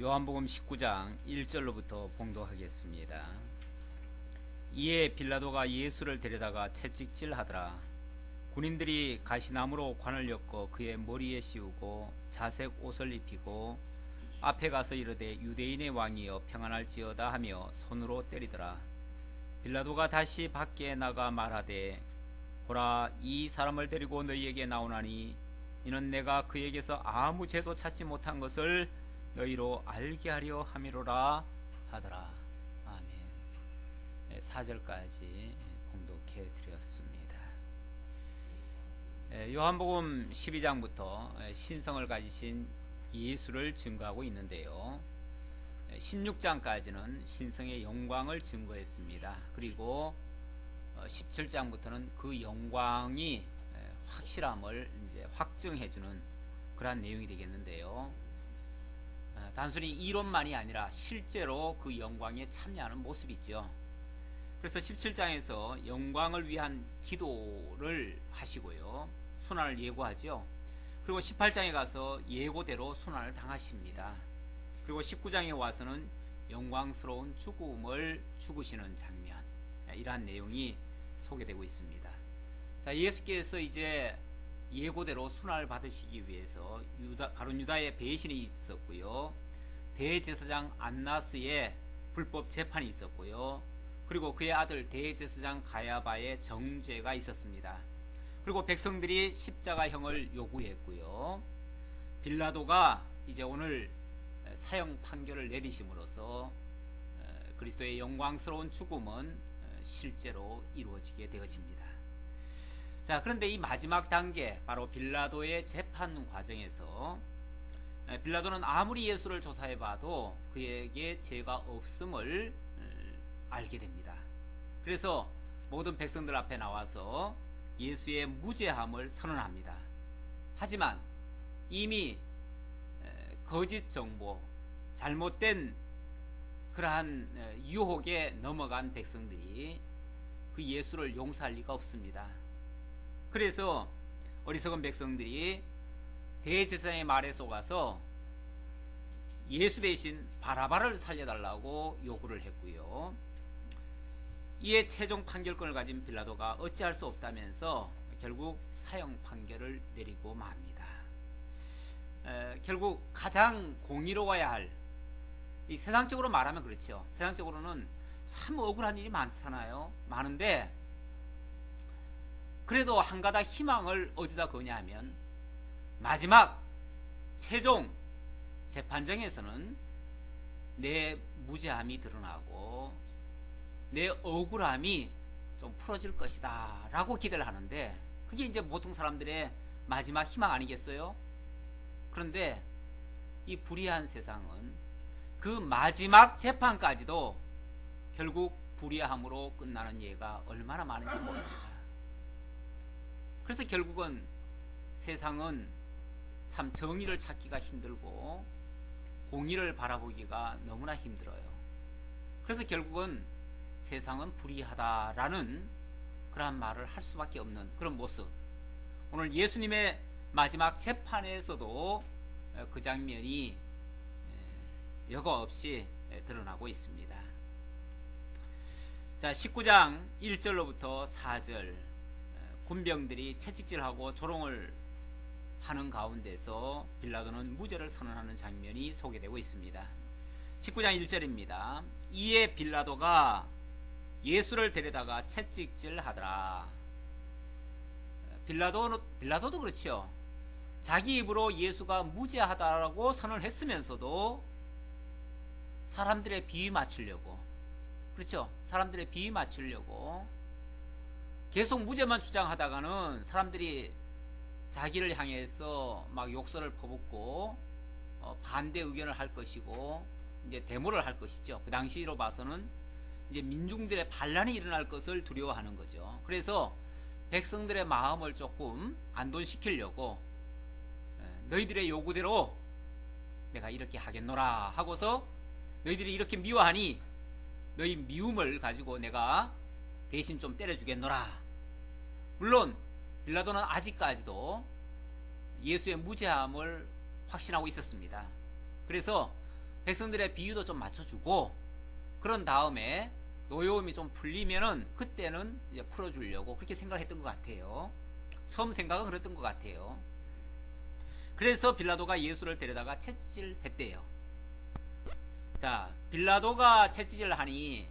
요한복음 19장 1절로부터 봉독하겠습니다. 이에 빌라도가 예수를 데려다가 채찍질하더라. 군인들이 가시나무로 관을 엮어 그의 머리에 씌우고 자색 옷을 입히고 앞에 가서 이르되 유대인의 왕이여 평안할지어다 하며 손으로 때리더라. 빌라도가 다시 밖에 나가 말하되 보라, 이 사람을 데리고 너희에게 나오나니 이는 내가 그에게서 아무 죄도 찾지 못한 것을 너희로 알게 하려 함이로라 하더라. 아멘. 4절까지 봉독해 드렸습니다. 요한복음 12장부터 신성을 가지신 예수를 증거하고 있는데요, 16장까지는 신성의 영광을 증거했습니다. 그리고 17장부터는 그 영광이 확실함을 이제 확증해주는 그러한 내용이 되겠는데요, 단순히 이론만이 아니라 실제로 그 영광에 참여하는 모습이죠. 그래서 17장에서 영광을 위한 기도를 하시고요, 순환을 예고하죠. 그리고 18장에 가서 예고대로 순환을 당하십니다. 그리고 19장에 와서는 영광스러운 죽음을 죽으시는 장면, 이러한 내용이 소개되고 있습니다. 자, 예수께서 이제 예고대로 순환을 받으시기 위해서 가룟 유다의 배신이 있었고요, 대제사장 안나스의 불법 재판이 있었고요, 그리고 그의 아들 대제사장 가야바의 정죄가 있었습니다. 그리고 백성들이 십자가형을 요구했고요, 빌라도가 이제 오늘 사형 판결을 내리심으로써 그리스도의 영광스러운 죽음은 실제로 이루어지게 되어집니다. 자, 그런데 이 마지막 단계, 바로 빌라도의 재판 과정에서 빌라도는 아무리 예수를 조사해봐도 그에게 죄가 없음을 알게 됩니다. 그래서 모든 백성들 앞에 나와서 예수의 무죄함을 선언합니다. 하지만 이미 거짓 정보, 잘못된 그러한 유혹에 넘어간 백성들이 그 예수를 용서할 리가 없습니다. 그래서 어리석은 백성들이 대제사장의 말에 속아서 예수 대신 바라바를 살려달라고 요구를 했고요, 이에 최종 판결권을 가진 빌라도가 어찌할 수 없다면서 결국 사형 판결을 내리고 맙니다. 결국 가장 공의로워야 할, 이 세상적으로 말하면 그렇죠, 세상적으로는 참 억울한 일이 많잖아요. 많은데 그래도 한 가닥 희망을 어디다 거냐 하면 마지막 최종 재판정에서는 내 무죄함이 드러나고 내 억울함이 좀 풀어질 것이다 라고 기대를 하는데, 그게 이제 보통 사람들의 마지막 희망 아니겠어요? 그런데 이 불의한 세상은 그 마지막 재판까지도 결국 불의함으로 끝나는 예가 얼마나 많은지 모릅니다. 그래서 결국은 세상은 참 정의를 찾기가 힘들고 공의를 바라보기가 너무나 힘들어요. 그래서 결국은 세상은 불의하다라는 그런 말을 할 수밖에 없는 그런 모습, 오늘 예수님의 마지막 재판에서도 그 장면이 여과 없이 드러나고 있습니다. 자, 19장 1절로부터 4절, 군병들이 채찍질하고 조롱을 하는 가운데서 빌라도는 무죄를 선언하는 장면이 소개되고 있습니다. 19장 1절입니다. 이에 빌라도가 예수를 데려다가 채찍질하더라. 빌라도도 그렇죠. 자기 입으로 예수가 무죄하다라고 선언을 했으면서도 사람들의 비위 맞추려고, 그렇죠, 사람들의 비위 맞추려고 계속 무죄만 주장하다가는 사람들이 자기를 향해서 막 욕설을 퍼붓고 반대 의견을 할 것이고 이제 데모를 할 것이죠. 그 당시로 봐서는 이제 민중들의 반란이 일어날 것을 두려워하는 거죠. 그래서 백성들의 마음을 조금 안돈시키려고 너희들의 요구대로 내가 이렇게 하겠노라 하고서 너희들이 이렇게 미워하니 너희 미움을 가지고 내가 대신 좀 때려주겠노라. 물론 빌라도는 아직까지도 예수의 무죄함을 확신하고 있었습니다. 그래서 백성들의 비유도 좀 맞춰주고, 그런 다음에 노여움이 좀 풀리면은 그때는 이제 풀어주려고 그렇게 생각했던 것 같아요. 처음 생각은 그랬던 것 같아요. 그래서 빌라도가 예수를 데려다가 채찍질했대요. 자, 빌라도가 채찍질을 하니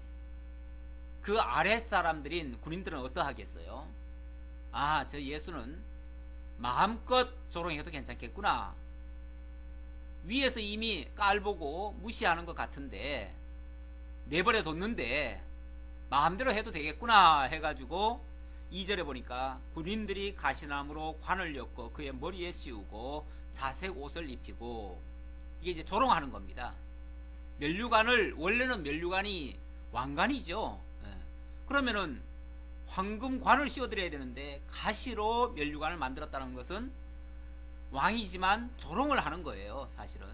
그 아랫사람들인 군인들은 어떠하겠어요? 아, 저 예수는 마음껏 조롱해도 괜찮겠구나. 위에서 이미 깔보고 무시하는 것 같은데 내버려 뒀는데 마음대로 해도 되겠구나 해가지고 2절에 보니까 군인들이 가시나무로 관을 엮어 그의 머리에 씌우고 자색 옷을 입히고, 이게 이제 조롱하는 겁니다. 면류관을, 원래는 면류관이 왕관이죠. 그러면은 황금관을 씌워드려야 되는데 가시로 면류관을 만들었다는 것은 왕이지만 조롱을 하는 거예요, 사실은.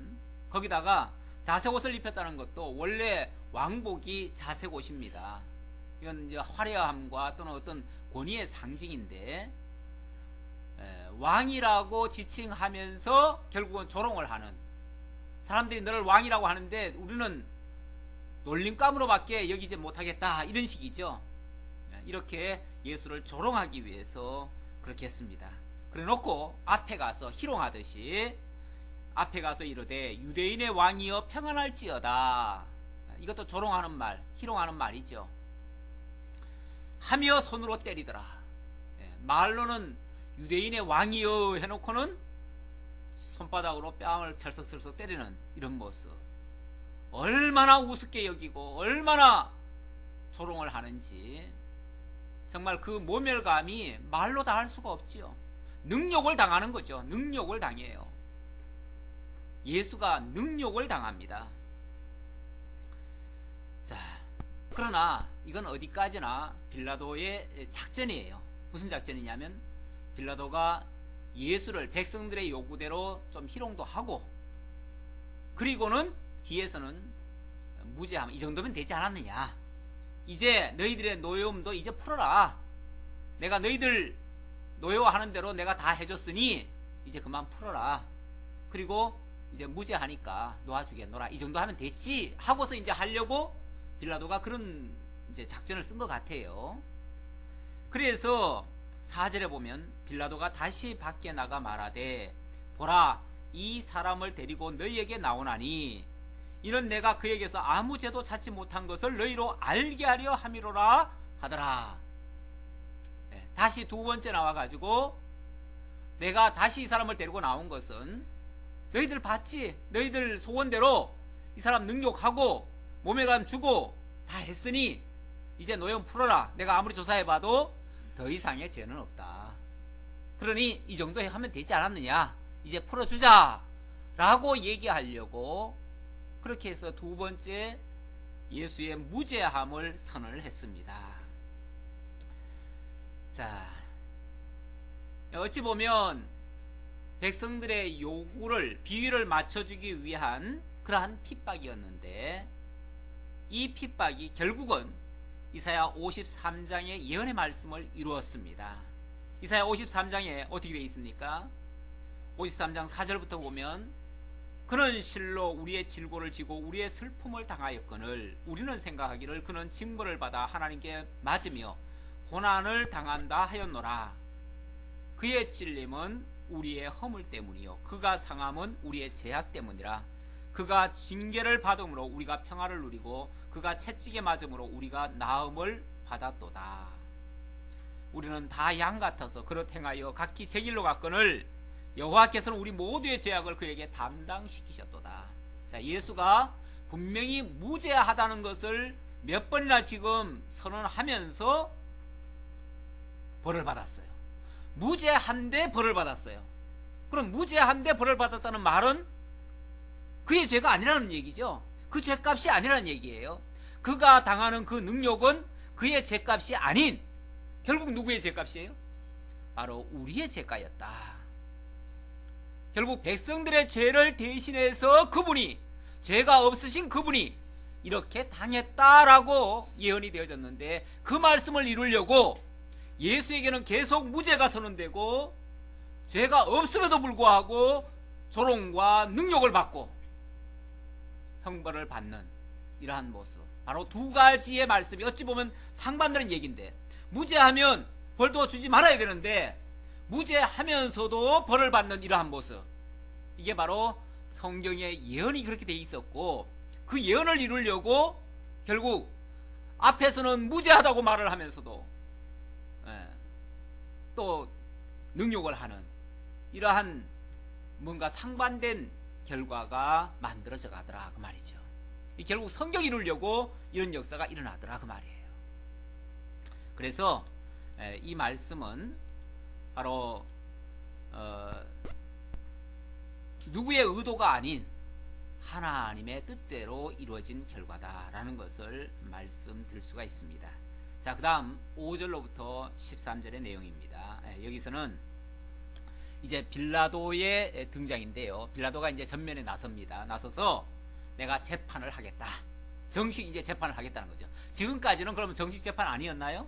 거기다가 자색 옷을 입혔다는 것도 원래 왕복이 자색 옷입니다. 이건 이제 화려함과 또는 어떤 권위의 상징인데, 왕이라고 지칭하면서 결국은 조롱을 하는, 사람들이 너를 왕이라고 하는데 우리는 놀림감으로밖에 여기지 못하겠다, 이런 식이죠. 이렇게 예수를 조롱하기 위해서 그렇게 했습니다. 그래 놓고 앞에 가서 희롱하듯이 앞에 가서 이르되 유대인의 왕이여 평안할지어다. 이것도 조롱하는 말, 희롱하는 말이죠. 하며 손으로 때리더라. 말로는 유대인의 왕이여 해놓고는 손바닥으로 뺨을 철썩철썩 때리는 이런 모습, 얼마나 우습게 여기고 얼마나 조롱을 하는지 정말 그 모멸감이 말로 다 할 수가 없지요. 능욕을 당하는 거죠. 능욕을 당해요. 예수가 능욕을 당합니다. 자, 그러나 이건 어디까지나 빌라도의 작전이에요. 무슨 작전이냐면 빌라도가 예수를 백성들의 요구대로 좀 희롱도 하고, 그리고는 뒤에서는 무죄함, 이 정도면 되지 않았느냐, 이제 너희들의 노여움도 이제 풀어라, 내가 너희들 노여워하는 대로 내가 다 해줬으니 이제 그만 풀어라, 그리고 이제 무죄하니까 놓아주겠노라, 이 정도 하면 됐지 하고서 이제 하려고 빌라도가 그런 이제 작전을 쓴 것 같아요. 그래서 4절에 보면 빌라도가 다시 밖에 나가 말하되 보라, 이 사람을 데리고 너희에게 나오나니 이는 내가 그에게서 아무 죄도 찾지 못한 것을 너희로 알게 하려 함이로라 하더라. 다시 두 번째 나와가지고 내가 다시 이 사람을 데리고 나온 것은 너희들 봤지, 너희들 소원대로 이 사람 능욕하고 몸에감 주고 다 했으니 이제 노여움 풀어라, 내가 아무리 조사해봐도 더 이상의 죄는 없다, 그러니 이 정도 하면 되지 않았느냐, 이제 풀어주자 라고 얘기하려고 그렇게 해서 두 번째 예수의 무죄함을 선언을 했습니다. 자, 어찌 보면 백성들의 요구를, 비위를 맞춰주기 위한 그러한 핍박이었는데, 이 핍박이 결국은 이사야 53장의 예언의 말씀을 이루었습니다. 이사야 53장에 어떻게 되어 있습니까? 53장 4절부터 보면 그는 실로 우리의 질고를 지고 우리의 슬픔을 당하였거늘 우리는 생각하기를 그는 징벌을 받아 하나님께 맞으며 고난을 당한다 하였노라. 그의 찔림은 우리의 허물 때문이요 그가 상함은 우리의 죄악 때문이라. 그가 징계를 받음으로 우리가 평화를 누리고 그가 채찍에 맞음으로 우리가 나음을 받았도다. 우리는 다 양 같아서 그릇 행하여 각기 제 길로 갔거늘 여호와께서는 우리 모두의 죄악을 그에게 담당시키셨도다. 자, 예수가 분명히 무죄하다는 것을 몇 번이나 지금 선언하면서 벌을 받았어요. 무죄한데 벌을 받았어요. 그럼 무죄한데 벌을 받았다는 말은 그의 죄가 아니라는 얘기죠. 그 죄값이 아니라는 얘기예요. 그가 당하는 그 능력은 그의 죄값이 아닌, 결국 누구의 죄값이에요? 바로 우리의 죄가였다. 결국 백성들의 죄를 대신해서 그분이, 죄가 없으신 그분이 이렇게 당했다라고 예언이 되어졌는데, 그 말씀을 이루려고 예수에게는 계속 무죄가 선언되고 죄가 없음에도 불구하고 조롱과 능욕을 받고, 형벌을 받는 이러한 모습. 바로 두 가지의 말씀이 어찌 보면 상반되는 얘기인데, 무죄하면 벌도 주지 말아야 되는데 무죄하면서도 벌을 받는 이러한 모습. 이게 바로 성경의 예언이 그렇게 돼 있었고, 그 예언을 이루려고 결국 앞에서는 무죄하다고 말을 하면서도 또 능욕을 하는 이러한 뭔가 상반된 결과가 만들어져 가더라 그 말이죠. 결국 성경 이루려고 이런 역사가 일어나더라 그 말이에요. 그래서 이 말씀은 바로 누구의 의도가 아닌 하나님의 뜻대로 이루어진 결과다라는 것을 말씀드릴 수가 있습니다. 자, 그 다음 5절로부터 13절의 내용입니다. 여기서는 이제 빌라도의 등장인데요. 빌라도가 이제 전면에 나섭니다. 나서서 내가 재판을 하겠다. 정식 이제 재판을 하겠다는 거죠. 지금까지는 그러면 정식 재판 아니었나요?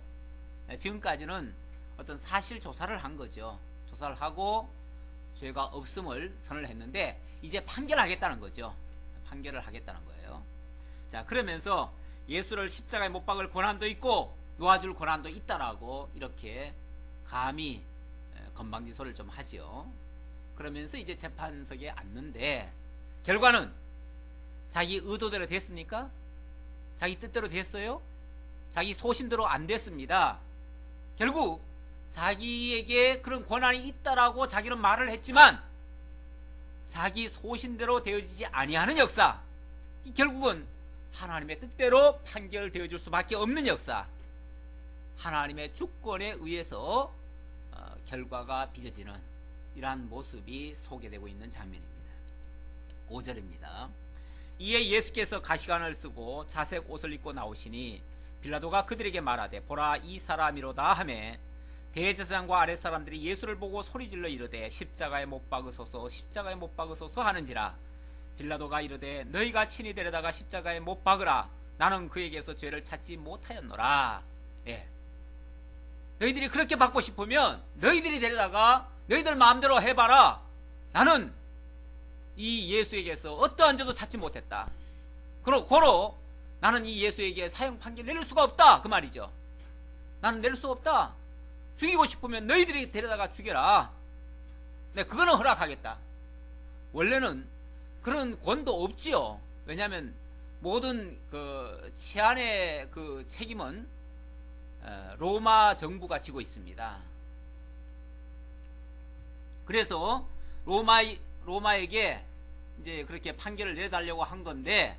지금까지는 어떤 사실 조사를 한 거죠. 조사를 하고 죄가 없음을 선을 했는데 이제 판결하겠다는 거죠. 판결을 하겠다는 거예요. 자, 그러면서 예수를 십자가에 못 박을 권한도 있고 놓아줄 권한도 있다라고 이렇게 감히 건방지소를 좀 하죠. 그러면서 이제 재판석에 앉는데 결과는 자기 의도대로 됐습니까? 자기 뜻대로 됐어요? 자기 소신대로 안 됐습니다. 결국 자기에게 그런 권한이 있다라고 자기는 말을 했지만 자기 소신대로 되어지지 아니하는 역사, 결국은 하나님의 뜻대로 판결되어질 수밖에 없는 역사, 하나님의 주권에 의해서 결과가 빚어지는 이러한 모습이 소개되고 있는 장면입니다. 5절입니다. 이에 예수께서 가시관을 쓰고 자색 옷을 입고 나오시니 빌라도가 그들에게 말하되 보라 이 사람이로다 하매 대제사장과 아랫사람들이 예수를 보고 소리질러 이르되 십자가에 못 박으소서 십자가에 못 박으소서 하는지라. 빌라도가 이르되 너희가 친히 데려다가 십자가에 못 박으라. 나는 그에게서 죄를 찾지 못하였노라. 예. 너희들이 그렇게 받고 싶으면 너희들이 데려다가 너희들 마음대로 해봐라. 나는 이 예수에게서 어떠한 죄도 찾지 못했다. 고로 나는 이 예수에게 사형 판결 내릴 수가 없다 그 말이죠. 나는 내릴 수가 없다. 죽이고 싶으면 너희들이 데려다가 죽여라. 네, 그거는 허락하겠다. 원래는 그런 권도 없지요. 왜냐하면 모든 그 치안의 그 책임은 로마 정부가 지고 있습니다. 그래서 로마에게 이제 그렇게 판결을 내달려고 한 건데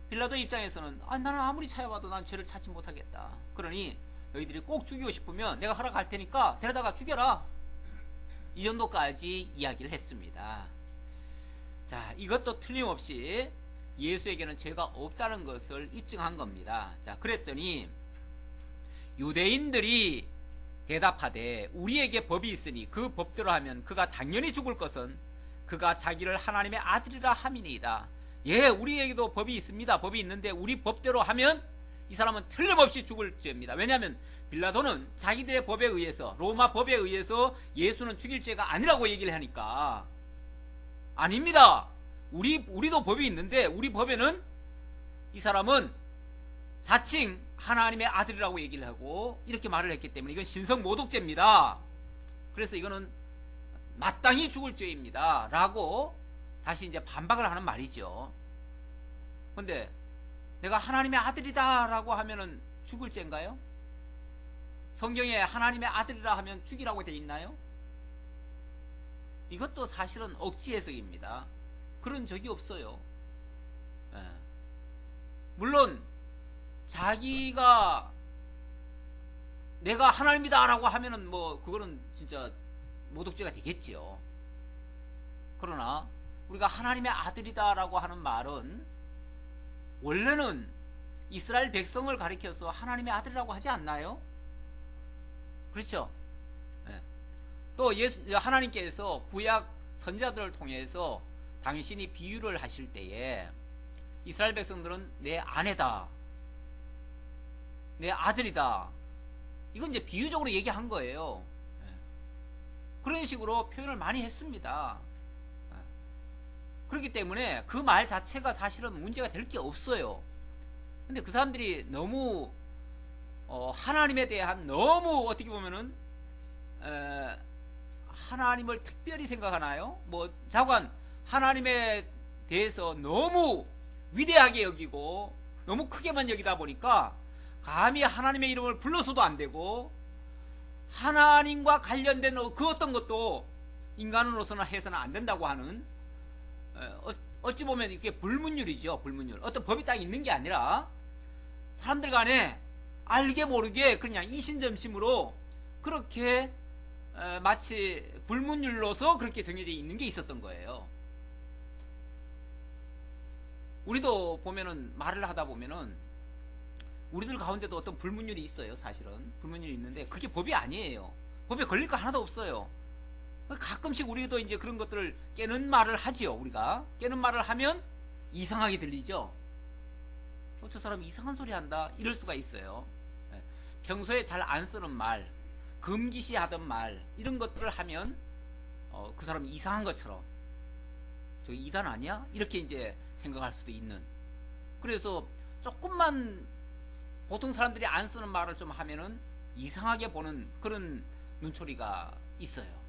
빌라도 입장에서는 나는 아무리 찾아봐도 난 죄를 찾지 못하겠다. 그러니 너희들이 꼭 죽이고 싶으면 내가 허락할 테니까 데려다가 죽여라. 이 정도까지 이야기를 했습니다. 자, 이것도 틀림없이 예수에게는 죄가 없다는 것을 입증한 겁니다. 자, 그랬더니 유대인들이 대답하되 우리에게 법이 있으니 그 법대로 하면 그가 당연히 죽을 것은 그가 자기를 하나님의 아들이라 함이니이다. 예, 우리에게도 법이 있습니다. 법이 있는데 우리 법대로 하면 이 사람은 틀림없이 죽을 죄입니다. 왜냐하면 빌라도는 자기들의 법에 의해서, 로마 법에 의해서 예수는 죽일 죄가 아니라고 얘기를 하니까 아닙니다. 우리도 법이 있는데 우리 법에는 이 사람은 자칭 하나님의 아들이라고 얘기를 하고 이렇게 말을 했기 때문에 이건 신성모독죄입니다. 그래서 이거는 마땅히 죽을 죄입니다 라고 다시 이제 반박을 하는 말이죠. 근데 내가 하나님의 아들이다 라고 하면은 죽을 죄인가요? 성경에 하나님의 아들이라 하면 죽이라고 되어 있나요? 이것도 사실은 억지 해석입니다. 그런 적이 없어요. 물론 자기가 내가 하나님이다 라고 하면은 뭐 그거는 진짜 모독죄가 되겠지요. 그러나 우리가 하나님의 아들이다 라고 하는 말은 원래는 이스라엘 백성을 가리켜서 하나님의 아들이라고 하지 않나요? 그렇죠? 또 하나님께서 구약 선지자들을 통해서 당신이 비유를 하실 때에 이스라엘 백성들은 내 아내다, 내 아들이다, 이건 이제 비유적으로 얘기한 거예요. 그런 식으로 표현을 많이 했습니다. 그렇기 때문에 그 말 자체가 사실은 문제가 될 게 없어요. 근데 그 사람들이 너무 하나님에 대한 너무 어떻게 보면은 하나님을 특별히 생각하나요? 뭐 자관 하나님에 대해서 너무 위대하게 여기고 너무 크게만 여기다 보니까 감히 하나님의 이름을 불러서도 안 되고 하나님과 관련된 그 어떤 것도 인간으로서는 해서는 안 된다고 하는 어찌 보면 이게 불문율이죠. 불문율. 어떤 법이 딱 있는 게 아니라 사람들 간에 알게 모르게 그냥 이신점심으로 그렇게 마치 불문율로서 그렇게 정해져 있는 게 있었던 거예요. 우리도 보면은 말을 하다 보면은 우리들 가운데도 어떤 불문율이 있어요. 사실은 불문율이 있는데 그게 법이 아니에요. 법에 걸릴 거 하나도 없어요. 가끔씩 우리도 이제 그런 것들을 깨는 말을 하지요. 우리가 깨는 말을 하면 이상하게 들리죠. 저 사람 이상한 소리 한다 이럴 수가 있어요. 평소에 잘 안 쓰는 말, 금기시하던 말 이런 것들을 하면 그 사람이 이상한 것처럼 저 이단 아니야? 이렇게 이제 생각할 수도 있는. 그래서 조금만 보통 사람들이 안 쓰는 말을 좀 하면은 이상하게 보는 그런 눈초리가 있어요.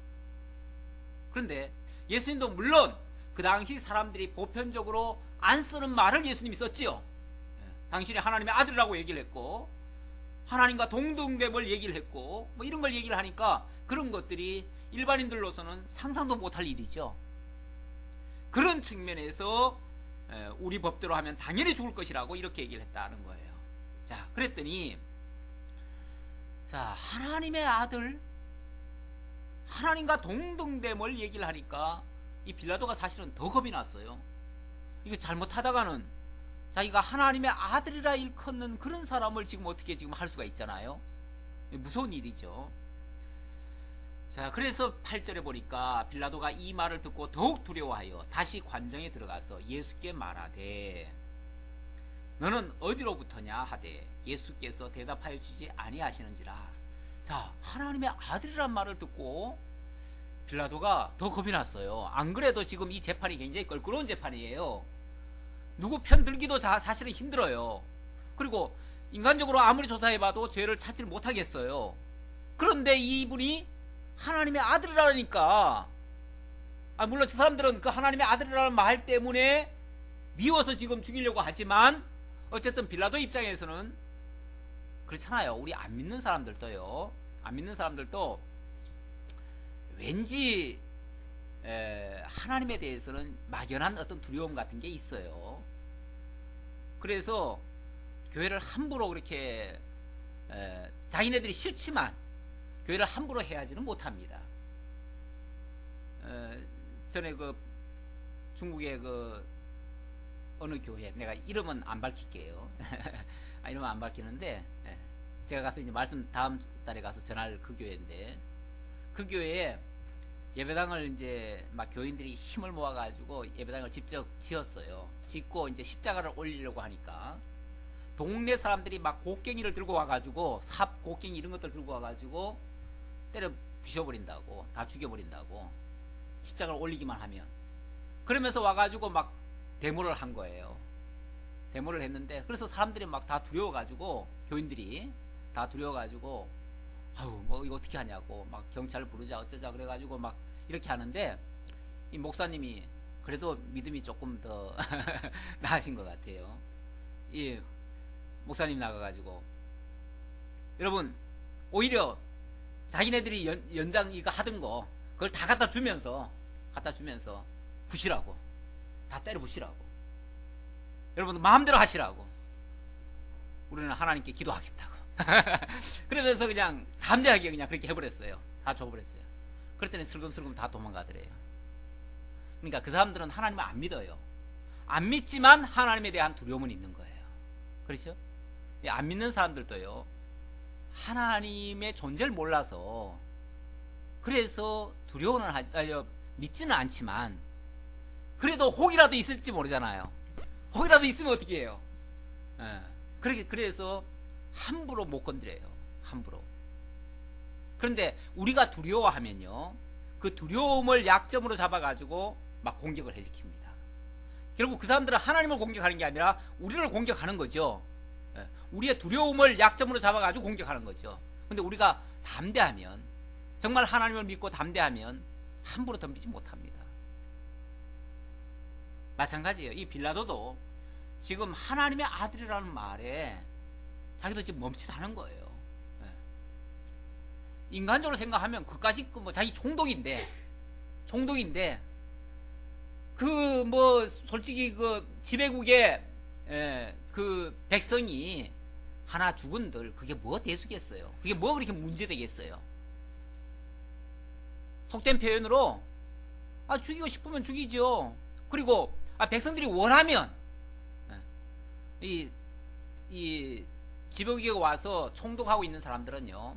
그런데 예수님도 물론 그 당시 사람들이 보편적으로 안 쓰는 말을 예수님이 썼지요. 당신이 하나님의 아들이라고 얘기를 했고 하나님과 동등됨을 얘기를 했고 뭐 이런 걸 얘기를 하니까 그런 것들이 일반인들로서는 상상도 못할 일이죠. 그런 측면에서 우리 법대로 하면 당연히 죽을 것이라고 이렇게 얘기를 했다는 거예요. 자, 그랬더니 자, 하나님의 아들 하나님과 동등됨을 얘기를 하니까 이 빌라도가 사실은 더 겁이 났어요. 이거 잘못하다가는 자기가 하나님의 아들이라 일컫는 그런 사람을 지금 어떻게 지금 할 수가 있잖아요. 무서운 일이죠. 자, 그래서 8절에 보니까 빌라도가 이 말을 듣고 더욱 두려워하여 다시 관정에 들어가서 예수께 말하되 너는 어디로부터냐 하되 예수께서 대답하여 주지 아니하시는지라. 자, 하나님의 아들이란 말을 듣고 빌라도가 더 겁이 났어요. 안 그래도 지금 이 재판이 굉장히 껄끄러운 재판이에요. 누구 편 들기도 사실은 힘들어요. 그리고 인간적으로 아무리 조사해봐도 죄를 찾지를 못하겠어요. 그런데 이분이 하나님의 아들이라니까 물론 저 사람들은 그 하나님의 아들이라는 말 때문에 미워서 지금 죽이려고 하지만 어쨌든 빌라도 입장에서는 그렇잖아요. 우리 안 믿는 사람들도요. 안 믿는 사람들도 왠지 하나님에 대해서는 막연한 어떤 두려움 같은 게 있어요. 그래서 교회를 함부로 그렇게 자기네들이 싫지만 교회를 함부로 해야지는 못합니다. 전에 그 중국의 그 어느 교회, 내가 이름은 안 밝힐게요. 이름은 안 밝히는데 제가 가서 이제 말씀 다음 달에 가서 전할 그 교회인데 그 교회에 예배당을 이제 막 교인들이 힘을 모아가지고 예배당을 직접 지었어요. 짓고 이제 십자가를 올리려고 하니까 동네 사람들이 막 곡괭이를 들고 와가지고 삽, 곡괭이 이런 것들 들고 와가지고 때려 부셔버린다고, 다 죽여버린다고, 십자가를 올리기만 하면. 그러면서 와가지고 막 데모를 한 거예요. 데모를 했는데 그래서 사람들이 막 다 두려워가지고 교인들이 다 두려워가지고 아유 뭐 이거 어떻게 하냐고 막 경찰 부르자 어쩌자 그래가지고 막 이렇게 하는데 이 목사님이 그래도 믿음이 조금 더 나으신 것 같아요. 이 목사님 나가가지고 여러분 오히려 자기네들이 연장 이거 하던 거 그걸 다 갖다 주면서 부시라고, 다 때려 부시라고, 여러분 마음대로 하시라고, 우리는 하나님께 기도하겠다고. 그러면서 그냥 담대하게 그냥 그렇게 해버렸어요. 다 줘버렸어요. 그랬더니 슬금슬금 다 도망가더래요. 그러니까 그 사람들은 하나님을 안 믿어요. 안 믿지만 하나님에 대한 두려움은 있는 거예요. 그렇죠? 안 믿는 사람들도요, 하나님의 존재를 몰라서 그래서 두려워는 믿지는 않지만 그래도 혹이라도 있을지 모르잖아요. 혹이라도 있으면 어떻게 해요? 그래서 함부로 못 건드려요. 함부로. 그런데 우리가 두려워하면요, 그 두려움을 약점으로 잡아가지고 막 공격을 해지킵니다. 결국 그 사람들은 하나님을 공격하는 게 아니라 우리를 공격하는 거죠. 예, 우리의 두려움을 약점으로 잡아가지고 공격하는 거죠. 근데 우리가 담대하면, 정말 하나님을 믿고 담대하면 함부로 덤비지 못합니다. 마찬가지예요. 이 빌라도도 지금 하나님의 아들이라는 말에 자기도 지금 멈칫하는 거예요. 예. 인간적으로 생각하면 그까짓 뭐 자기 총독인데 그 뭐 솔직히 그 지배국의 그 백성이 하나 죽은들 그게 뭐 대수겠어요? 그게 뭐 그렇게 문제되겠어요? 속된 표현으로 죽이고 싶으면 죽이죠. 그리고 백성들이 원하면 이 지배국에 와서 총독하고 있는 사람들은요,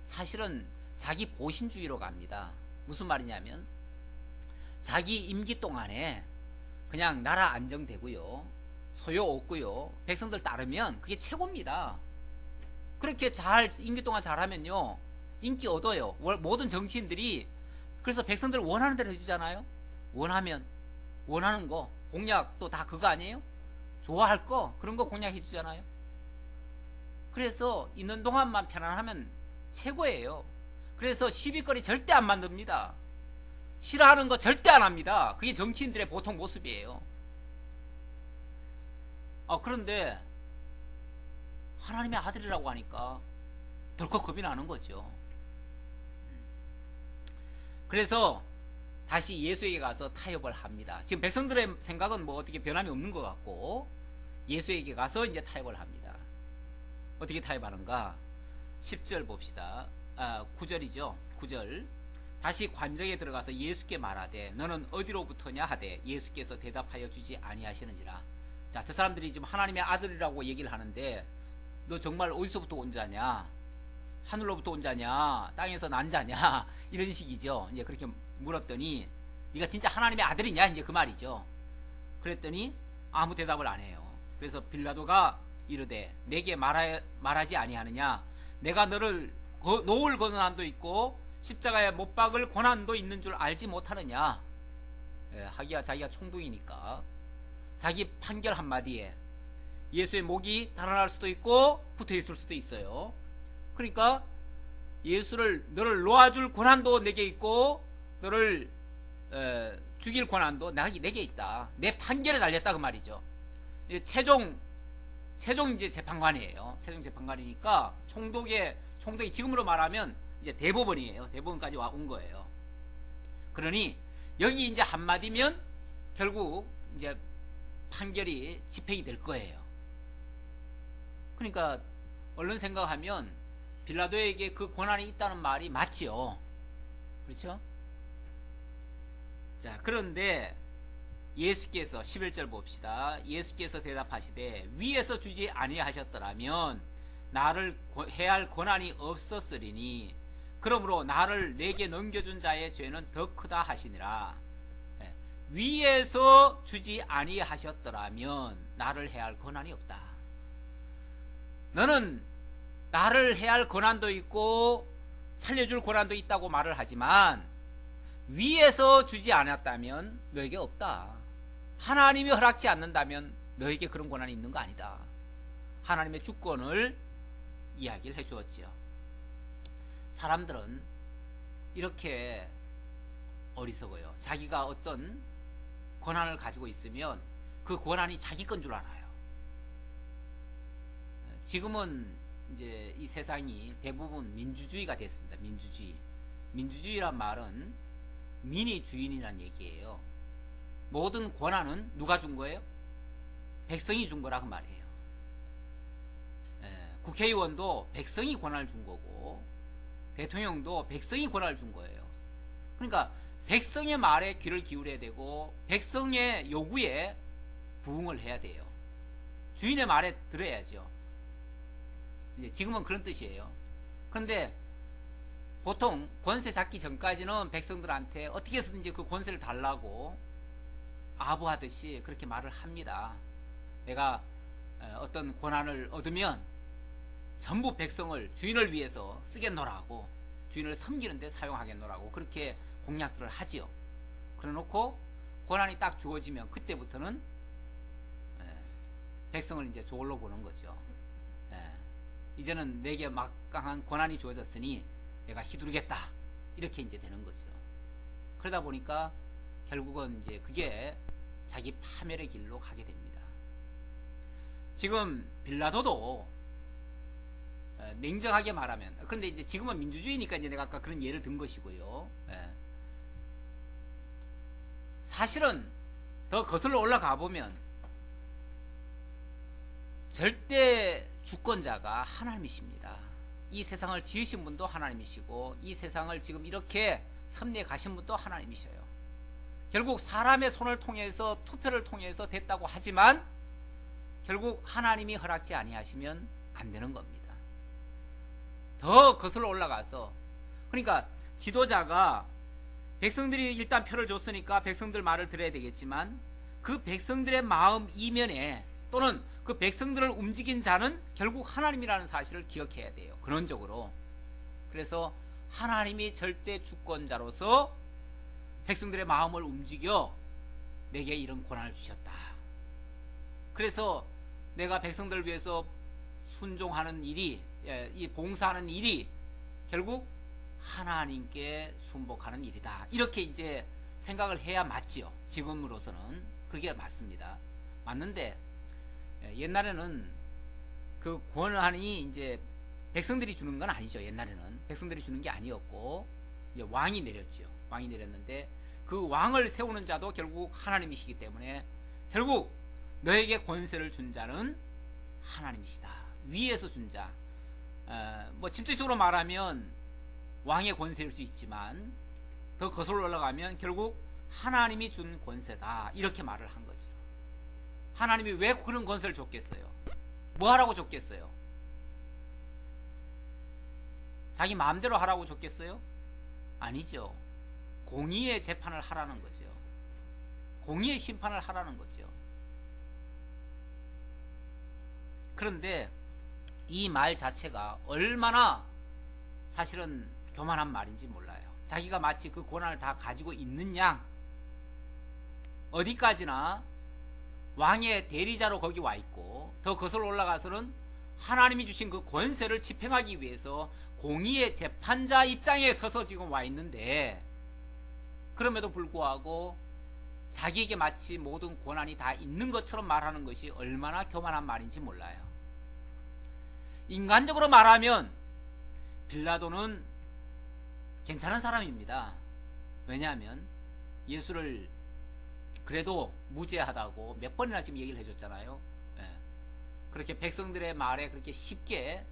사실은 자기 보신주의로 갑니다. 무슨 말이냐면 자기 임기 동안에 그냥 나라 안정되고요, 소요 없고요, 백성들 따르면 그게 최고입니다. 그렇게 잘 임기 동안 잘하면요 인기 얻어요. 모든 정치인들이. 그래서 백성들 원하는 대로 해주잖아요. 원하는 거 공약도 다 그거 아니에요? 좋아할 거 그런 거 공약해 주잖아요. 그래서 있는 동안만 편안하면 최고예요. 그래서 시비거리 절대 안 만듭니다. 싫어하는 거 절대 안 합니다. 그게 정치인들의 보통 모습이에요. 그런데 하나님의 아들이라고 하니까 덜컥 겁이 나는 거죠. 그래서 다시 예수에게 가서 타협을 합니다. 지금 백성들의 생각은 뭐 어떻게 변함이 없는 것 같고 예수에게 가서 이제 타협을 합니다. 어떻게 타협하는가? 10절 봅시다. 9절이죠. 9절. 다시 관정에 들어가서 예수께 말하되 너는 어디로부터냐 하되 예수께서 대답하여 주지 아니하시는지라. 자, 저 사람들이 지금 하나님의 아들이라고 얘기를 하는데 너 정말 어디서부터 온 자냐? 하늘로부터 온 자냐? 땅에서 난 자냐? 이런 식이죠. 이제 그렇게 물었더니 네가 진짜 하나님의 아들이냐? 이제 그 말이죠. 그랬더니 아무 대답을 안 해요. 그래서 빌라도가 이르되 내게 말하지 아니하느냐? 내가 너를 놓을 권한도 있고 십자가에 못 박을 권한도 있는 줄 알지 못하느냐? 하기야 자기가 총독이니까 자기 판결 한마디에 예수의 목이 달아날 수도 있고 붙어 있을 수도 있어요. 그러니까 너를 놓아줄 권한도 내게 있고 너를 죽일 권한도 내게 있다. 내 판결에 달렸다 그 말이죠. 최종 이제 재판관이에요. 최종 재판관이니까 총독이 지금으로 말하면 이제 대법원이에요. 대법원까지 온 거예요. 그러니 여기 이제 한마디면 결국 이제 판결이 집행이 될 거예요. 그러니까 얼른 생각하면 빌라도에게 그 권한이 있다는 말이 맞지요. 그렇죠? 자, 그런데 예수께서 11절 봅시다. 예수께서 대답하시되 위에서 주지 아니하셨더라면 나를 해할 권한이 없었으리니 그러므로 나를 내게 넘겨준 자의 죄는 더 크다 하시니라. 위에서 주지 아니하셨더라면 나를 해할 권한이 없다. 너는 나를 해할 권한도 있고 살려줄 권한도 있다고 말을 하지만 위에서 주지 않았다면 너에게 없다. 하나님이 허락지 않는다면 너에게 그런 권한이 있는 거 아니다. 하나님의 주권을 이야기를 해주었지요. 사람들은 이렇게 어리석어요. 자기가 어떤 권한을 가지고 있으면 그 권한이 자기 건 줄 알아요. 지금은 이제 이 세상이 대부분 민주주의가 됐습니다. 민주주의란 말은 민이 주인이라는 얘기예요. 모든 권한은 누가 준 거예요? 백성이 준 거라고 말이에요. 국회의원도 백성이 권한을 준 거고 대통령도 백성이 권한을 준 거예요. 그러니까 백성의 말에 귀를 기울여야 되고 백성의 요구에 부응을 해야 돼요. 주인의 말에 들어야죠. 이제 지금은 그런 뜻이에요. 그런데 보통 권세 잡기 전까지는 백성들한테 어떻게 해서든지 그 권세를 달라고 아부하듯이 그렇게 말을 합니다. 내가 어떤 권한을 얻으면 전부 백성을 주인을 위해서 쓰겠노라고, 주인을 섬기는 데 사용하겠노라고 그렇게 공약들을 하지요. 그래 놓고 고난이 딱 주어지면 그때부터는 백성을 이제 저울로 보는 거죠. 이제는 내게 막강한 고난이 주어졌으니 내가 휘두르겠다, 이렇게 이제 되는 거죠. 그러다 보니까 결국은 이제 그게 자기 파멸의 길로 가게 됩니다. 지금 빌라도도 냉정하게 말하면, 근데 이제 지금은 민주주의니까 이제 내가 아까 그런 예를 든 것이고요. 사실은 더 거슬러 올라가 보면 절대 주권자가 하나님이십니다. 이 세상을 지으신 분도 하나님이시고 이 세상을 지금 이렇게 섭리해 가신 분도 하나님이셔요. 결국 사람의 손을 통해서 투표를 통해서 됐다고 하지만 결국 하나님이 허락지 아니하시면 안 되는 겁니다. 더 거슬러 올라가서, 그러니까 지도자가 백성들이 일단 표를 줬으니까 백성들 말을 들어야 되겠지만 그 백성들의 마음 이면에 또는 그 백성들을 움직인 자는 결국 하나님이라는 사실을 기억해야 돼요. 근원적으로. 그래서 하나님이 절대 주권자로서 백성들의 마음을 움직여 내게 이런 고난을 주셨다. 그래서 내가 백성들을 위해서 순종하는 일이, 이 봉사하는 일이 결국 하나님께 순복하는 일이다. 이렇게 이제 생각을 해야 맞지요. 지금으로서는 그게 맞습니다. 맞는데 옛날에는 그 권한이 이제 백성들이 주는 건 아니죠. 옛날에는 백성들이 주는 게 아니었고 이제 왕이 내렸죠. 왕이 내렸는데 그 왕을 세우는 자도 결국 하나님이시기 때문에 결국 너에게 권세를 준 자는 하나님이시다. 위에서 준 자. 뭐 직접적으로 말하면 왕의 권세일 수 있지만 더 거슬러 올라가면 결국 하나님이 준 권세다, 이렇게 말을 한 거죠. 하나님이 왜 그런 권세를 줬겠어요? 뭐 하라고 줬겠어요? 자기 마음대로 하라고 줬겠어요? 아니죠. 공의의 재판을 하라는 거죠. 공의의 심판을 하라는 거죠. 그런데 이 말 자체가 얼마나 사실은 교만한 말인지 몰라요. 자기가 마치 그 고난을 다 가지고 있는 양, 어디까지나 왕의 대리자로 거기 와 있고 더 거슬러 올라가서는 하나님이 주신 그 권세를 집행하기 위해서 공의의 재판자 입장에 서서 지금 와 있는데, 그럼에도 불구하고 자기에게 마치 모든 권한이 다 있는 것처럼 말하는 것이 얼마나 교만한 말인지 몰라요. 인간적으로 말하면 빌라도는 괜찮은 사람입니다. 왜냐하면 예수를 그래도 무죄하다고 몇 번이나 지금 얘기를 해줬잖아요. 그렇게 백성들의 말에 그렇게 쉽게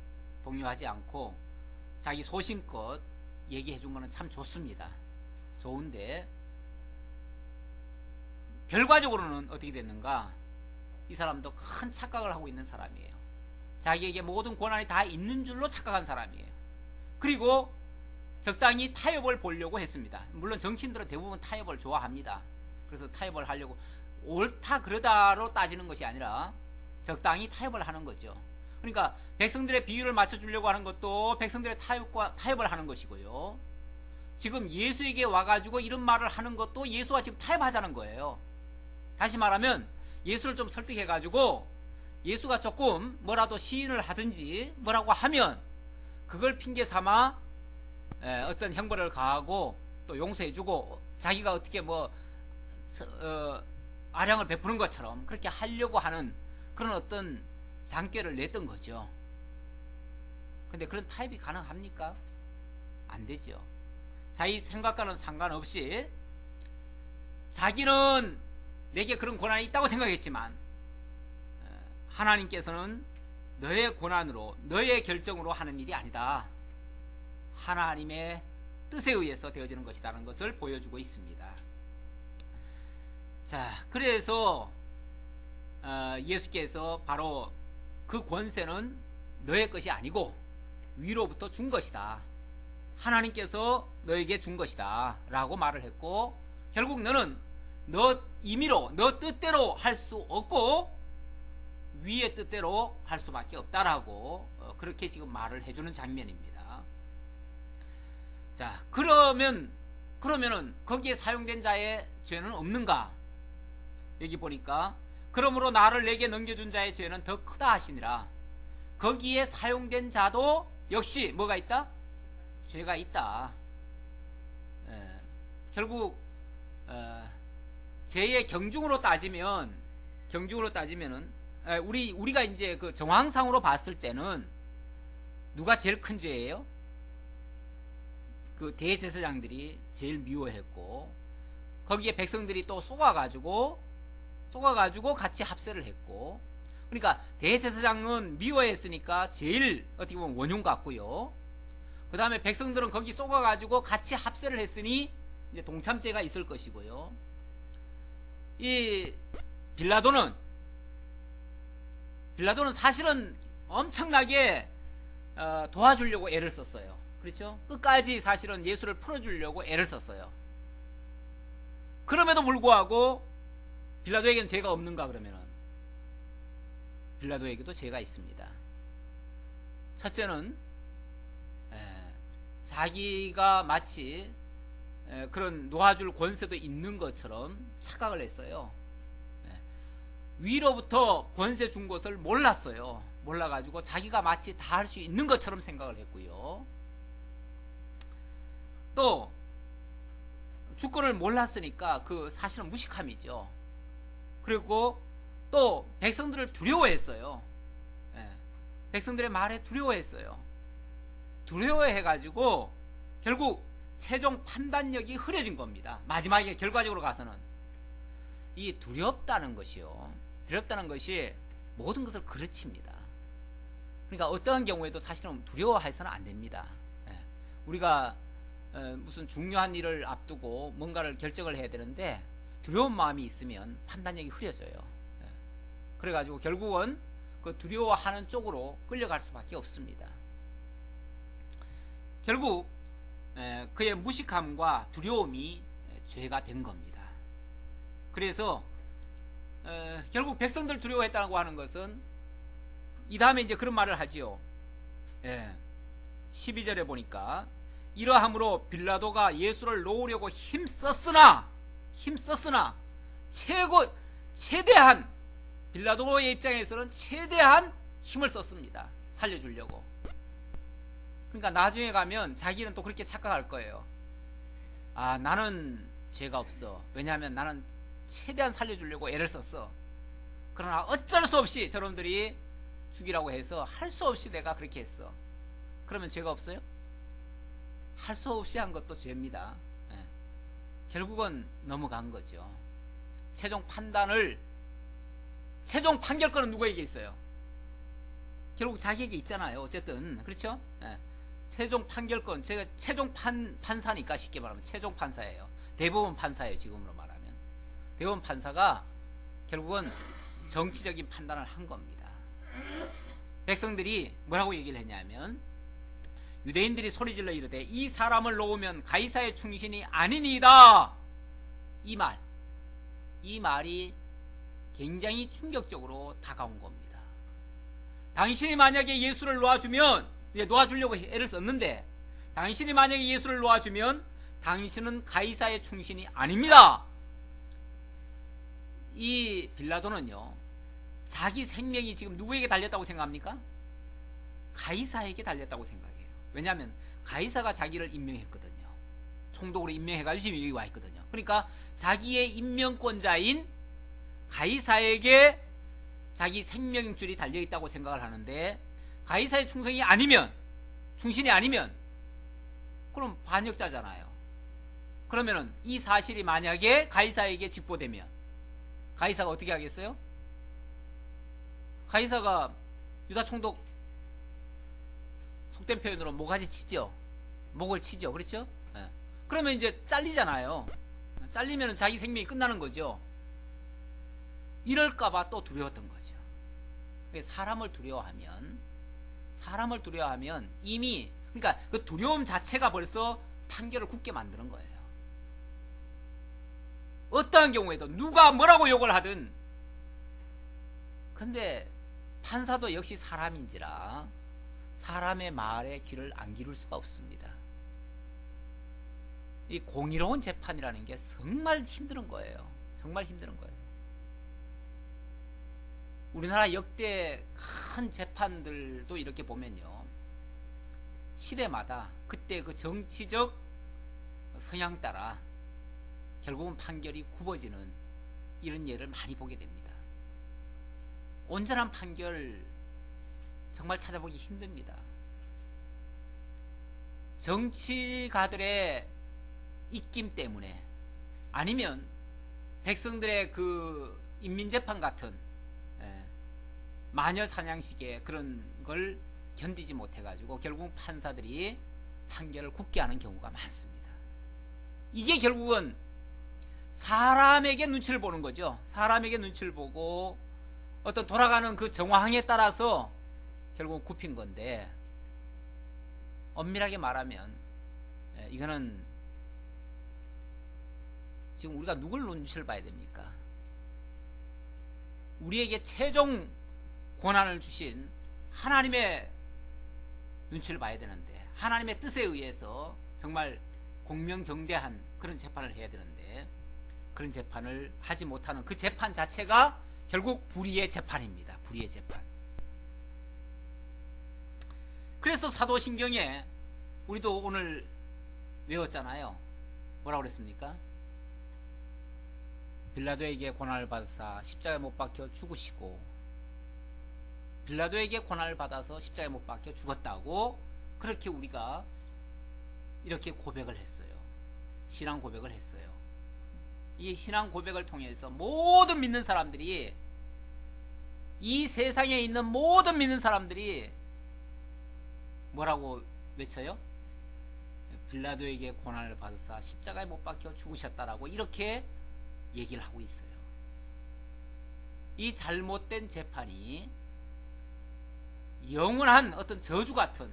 동요하지 않고 자기 소신껏 얘기해 준 거는 참 좋습니다. 좋은데 결과적으로는 어떻게 됐는가? 이 사람도 큰 착각을 하고 있는 사람이에요. 자기에게 모든 권한이 다 있는 줄로 착각한 사람이에요. 그리고 적당히 타협을 보려고 했습니다. 물론 정치인들은 대부분 타협을 좋아합니다. 그래서 타협을 하려고, 옳다 그러다로 따지는 것이 아니라 적당히 타협을 하는 거죠. 그러니까 백성들의 비율을 맞춰주려고 하는 것도 백성들의 타협을 하는 것이고요. 지금 예수에게 와가지고 이런 말을 하는 것도 예수와 지금 타협하자는 거예요. 다시 말하면 예수를 좀 설득해가지고 예수가 조금 뭐라도 시인을 하든지 뭐라고 하면 그걸 핑계 삼아 어떤 형벌을 가하고 또 용서해주고 자기가 어떻게 뭐 아량을 베푸는 것처럼 그렇게 하려고 하는 그런 어떤 장꾀를 냈던 거죠. 근데 그런 타입이 가능합니까? 안 되죠. 자기 생각과는 상관없이 자기는 내게 그런 고난이 있다고 생각했지만 하나님께서는 너의 고난으로 너의 결정으로 하는 일이 아니다. 하나님의 뜻에 의해서 되어지는 것이라는 것을 보여주고 있습니다. 자, 그래서 예수께서 바로 그 권세는 너의 것이 아니고 위로부터 준 것이다. 하나님께서 너에게 준 것이다 라고 말을 했고, 결국 너는 너 임의로 너 뜻대로 할 수 없고 위의 뜻대로 할 수밖에 없다라고 그렇게 지금 말을 해주는 장면입니다. 자, 그러면은 거기에 사용된 자의 죄는 없는가? 여기 보니까 그러므로 나를 내게 넘겨준 자의 죄는 더 크다 하시니라. 거기에 사용된 자도 역시 뭐가 있다? 죄가 있다. 결국 죄의 경중으로 따지면은 우리가 이제 그 정황상으로 봤을 때는 누가 제일 큰 죄예요? 그 대제사장들이 제일 미워했고, 거기에 백성들이 또 속아가지고 같이 합세를 했고, 그러니까 대제사장은 미워했으니까 제일 어떻게 보면 원흉 같고요. 그 다음에 백성들은 거기 속아가지고 같이 합세를 했으니 이제 동참죄가 있을 것이고요. 이 빌라도는 사실은 엄청나게 도와주려고 애를 썼어요. 그렇죠? 끝까지 사실은 예수를 풀어주려고 애를 썼어요. 그럼에도 불구하고 빌라도에게는 죄가 없는가 그러면은 빌라도에게도 죄가 있습니다. 첫째는 자기가 마치 그런 놓아줄 권세도 있는 것처럼 착각을 했어요. 위로부터 권세 준 것을 몰랐어요. 몰라가지고 자기가 마치 다 할 수 있는 것처럼 생각을 했고요. 또 주권을 몰랐으니까 그 사실은 무식함이죠. 그리고 또 백성들을 두려워했어요. 백성들의 말에 두려워했어요. 두려워해가지고 결국 최종 판단력이 흐려진 겁니다. 마지막에 결과적으로 가서는 이 두렵다는 것이요, 두렵다는 것이 모든 것을 그르칩니다. 그러니까 어떠한 경우에도 사실은 두려워해서는 안 됩니다. 우리가 무슨 중요한 일을 앞두고 뭔가를 결정을 해야 되는데 두려운 마음이 있으면 판단력이 흐려져요. 그래가지고 결국은 그 두려워하는 쪽으로 끌려갈 수밖에 없습니다. 결국 그의 무식함과 두려움이 죄가 된 겁니다. 그래서 결국 백성들 두려워했다고 하는 것은 이 다음에 이제 그런 말을 하지요. 12절에 보니까 이러함으로 빌라도가 예수를 놓으려고 힘썼으나 최대한 빌라도의 입장에서는 최대한 힘을 썼습니다. 살려주려고. 그러니까 나중에 가면 자기는 또 그렇게 착각할 거예요. 아, 나는 죄가 없어. 왜냐하면 나는 최대한 살려주려고 애를 썼어. 그러나 어쩔 수 없이 저놈들이 죽이라고 해서 할 수 없이 내가 그렇게 했어. 그러면 죄가 없어요? 할 수 없이 한 것도 죄입니다. 결국은 넘어간 거죠. 최종 판결권은 누구에게 있어요? 결국 자기에게 있잖아요. 어쨌든 그렇죠? 최종 판결권, 제가 최종 판사니까 쉽게 말하면 최종 판사예요. 대법원 판사예요. 지금으로 말하면 대법원 판사가 결국은 정치적인 판단을 한 겁니다. 백성들이 뭐라고 얘기를 했냐면, 유대인들이 소리질러 이르되 이 사람을 놓으면 가이사의 충신이 아니니이다. 이 말이 굉장히 충격적으로 다가온 겁니다. 당신이 만약에 예수를 놓아주면, 놓아주려고 애를 썼는데, 당신이 만약에 예수를 놓아주면 당신은 가이사의 충신이 아닙니다. 이 빌라도는요, 자기 생명이 지금 누구에게 달렸다고 생각합니까? 가이사에게 달렸다고 생각해요. 왜냐하면 가이사가 자기를 임명했거든요. 총독으로 임명해가지고 지금 여기 와 있거든요. 그러니까 자기의 임명권자인 가이사에게 자기 생명줄이 달려있다고 생각을 하는데, 가이사의 충신이 아니면 그럼 반역자잖아요. 그러면은 이 사실이 만약에 가이사에게 직보되면 가이사가 어떻게 하겠어요? 가이사가 유다 총독, 속된 표현으로 모가지 치죠. 목을 치죠. 그렇죠? 그러면 이제 잘리잖아요. 잘리면 자기 생명이 끝나는 거죠. 이럴까봐 또 두려웠던 거죠. 사람을 두려워하면 이미, 그러니까 그 두려움 자체가 벌써 판결을 굳게 만드는 거예요. 어떠한 경우에도 누가 뭐라고 욕을 하든, 근데 판사도 역시 사람인지라 사람의 말에 귀를 안 기울일 수가 없습니다. 이 공의로운 재판이라는 게 정말 힘든 거예요. 정말 힘든 거예요. 우리나라 역대 큰 재판들도 이렇게 보면요, 시대마다 그때 그 정치적 성향 따라 결국은 판결이 굽어지는 이런 예를 많이 보게 됩니다. 온전한 판결 정말 찾아보기 힘듭니다. 정치가들의 입김 때문에, 아니면 백성들의 그 인민재판 같은 마녀 사냥식의 그런 걸 견디지 못해가지고 결국 판사들이 판결을 굽게 하는 경우가 많습니다. 이게 결국은 사람에게 눈치를 보는 거죠. 사람에게 눈치를 보고 어떤 돌아가는 그 정황에 따라서 결국 굽힌 건데, 엄밀하게 말하면 이거는 지금 우리가 누굴 눈치를 봐야 됩니까? 우리에게 최종 권한을 주신 하나님의 눈치를 봐야 되는데, 하나님의 뜻에 의해서 정말 공명정대한 그런 재판을 해야 되는데, 그런 재판을 하지 못하는 그 재판 자체가 결국 불의의 재판입니다. 불의의 재판. 그래서 사도신경에 우리도 오늘 외웠잖아요. 뭐라고 그랬습니까? 빌라도에게 고난을 받아서 십자가에 못 박혀 죽으시고, 빌라도에게 고난을 받아서 십자가에 못 박혀 죽었다고, 그렇게 우리가 이렇게 고백을 했어요. 신앙 고백을 했어요. 이 신앙 고백을 통해서 모든 믿는 사람들이, 이 세상에 있는 모든 믿는 사람들이 뭐라고 외쳐요? 빌라도에게 고난을 받으사 십자가에 못 박혀 죽으셨다라고 이렇게 얘기를 하고 있어요. 이 잘못된 재판이 영원한 어떤 저주 같은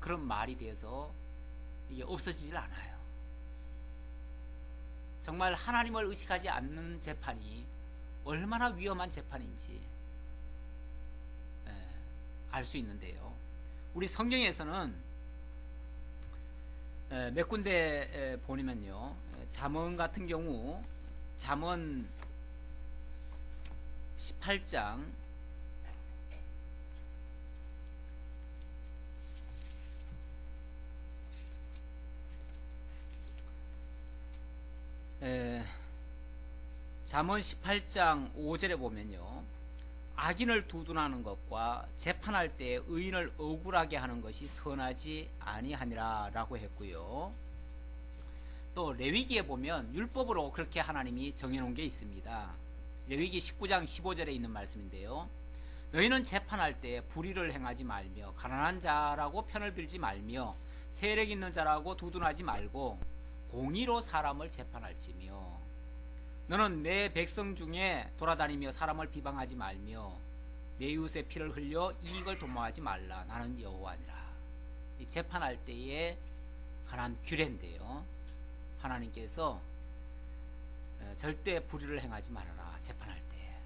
그런 말이 돼서 이게 없어지질 않아요. 정말 하나님을 의식하지 않는 재판이 얼마나 위험한 재판인지 알 수 있는데요. 우리 성경에서는 몇 군데 보면요, 잠언 같은 경우 잠언 18장 5절에 보면요, 악인을 두둔하는 것과 재판할 때 의인을 억울하게 하는 것이 선하지 아니하니라 라고 했고요. 또 레위기에 보면 율법으로 그렇게 하나님이 정해놓은 게 있습니다. 레위기 19장 15절에 있는 말씀인데요, 너희는 재판할 때 불의를 행하지 말며 가난한 자라고 편을 들지 말며 세력 있는 자라고 두둔하지 말고 공의로 사람을 재판할지며, 너는 내 백성 중에 돌아다니며 사람을 비방하지 말며 내 이웃의 피를 흘려 이익을 도모하지 말라. 나는 여호와니라. 이 재판할 때에 관한 규례인데요, 하나님께서 절대 불의를 행하지 말아라. 재판할 때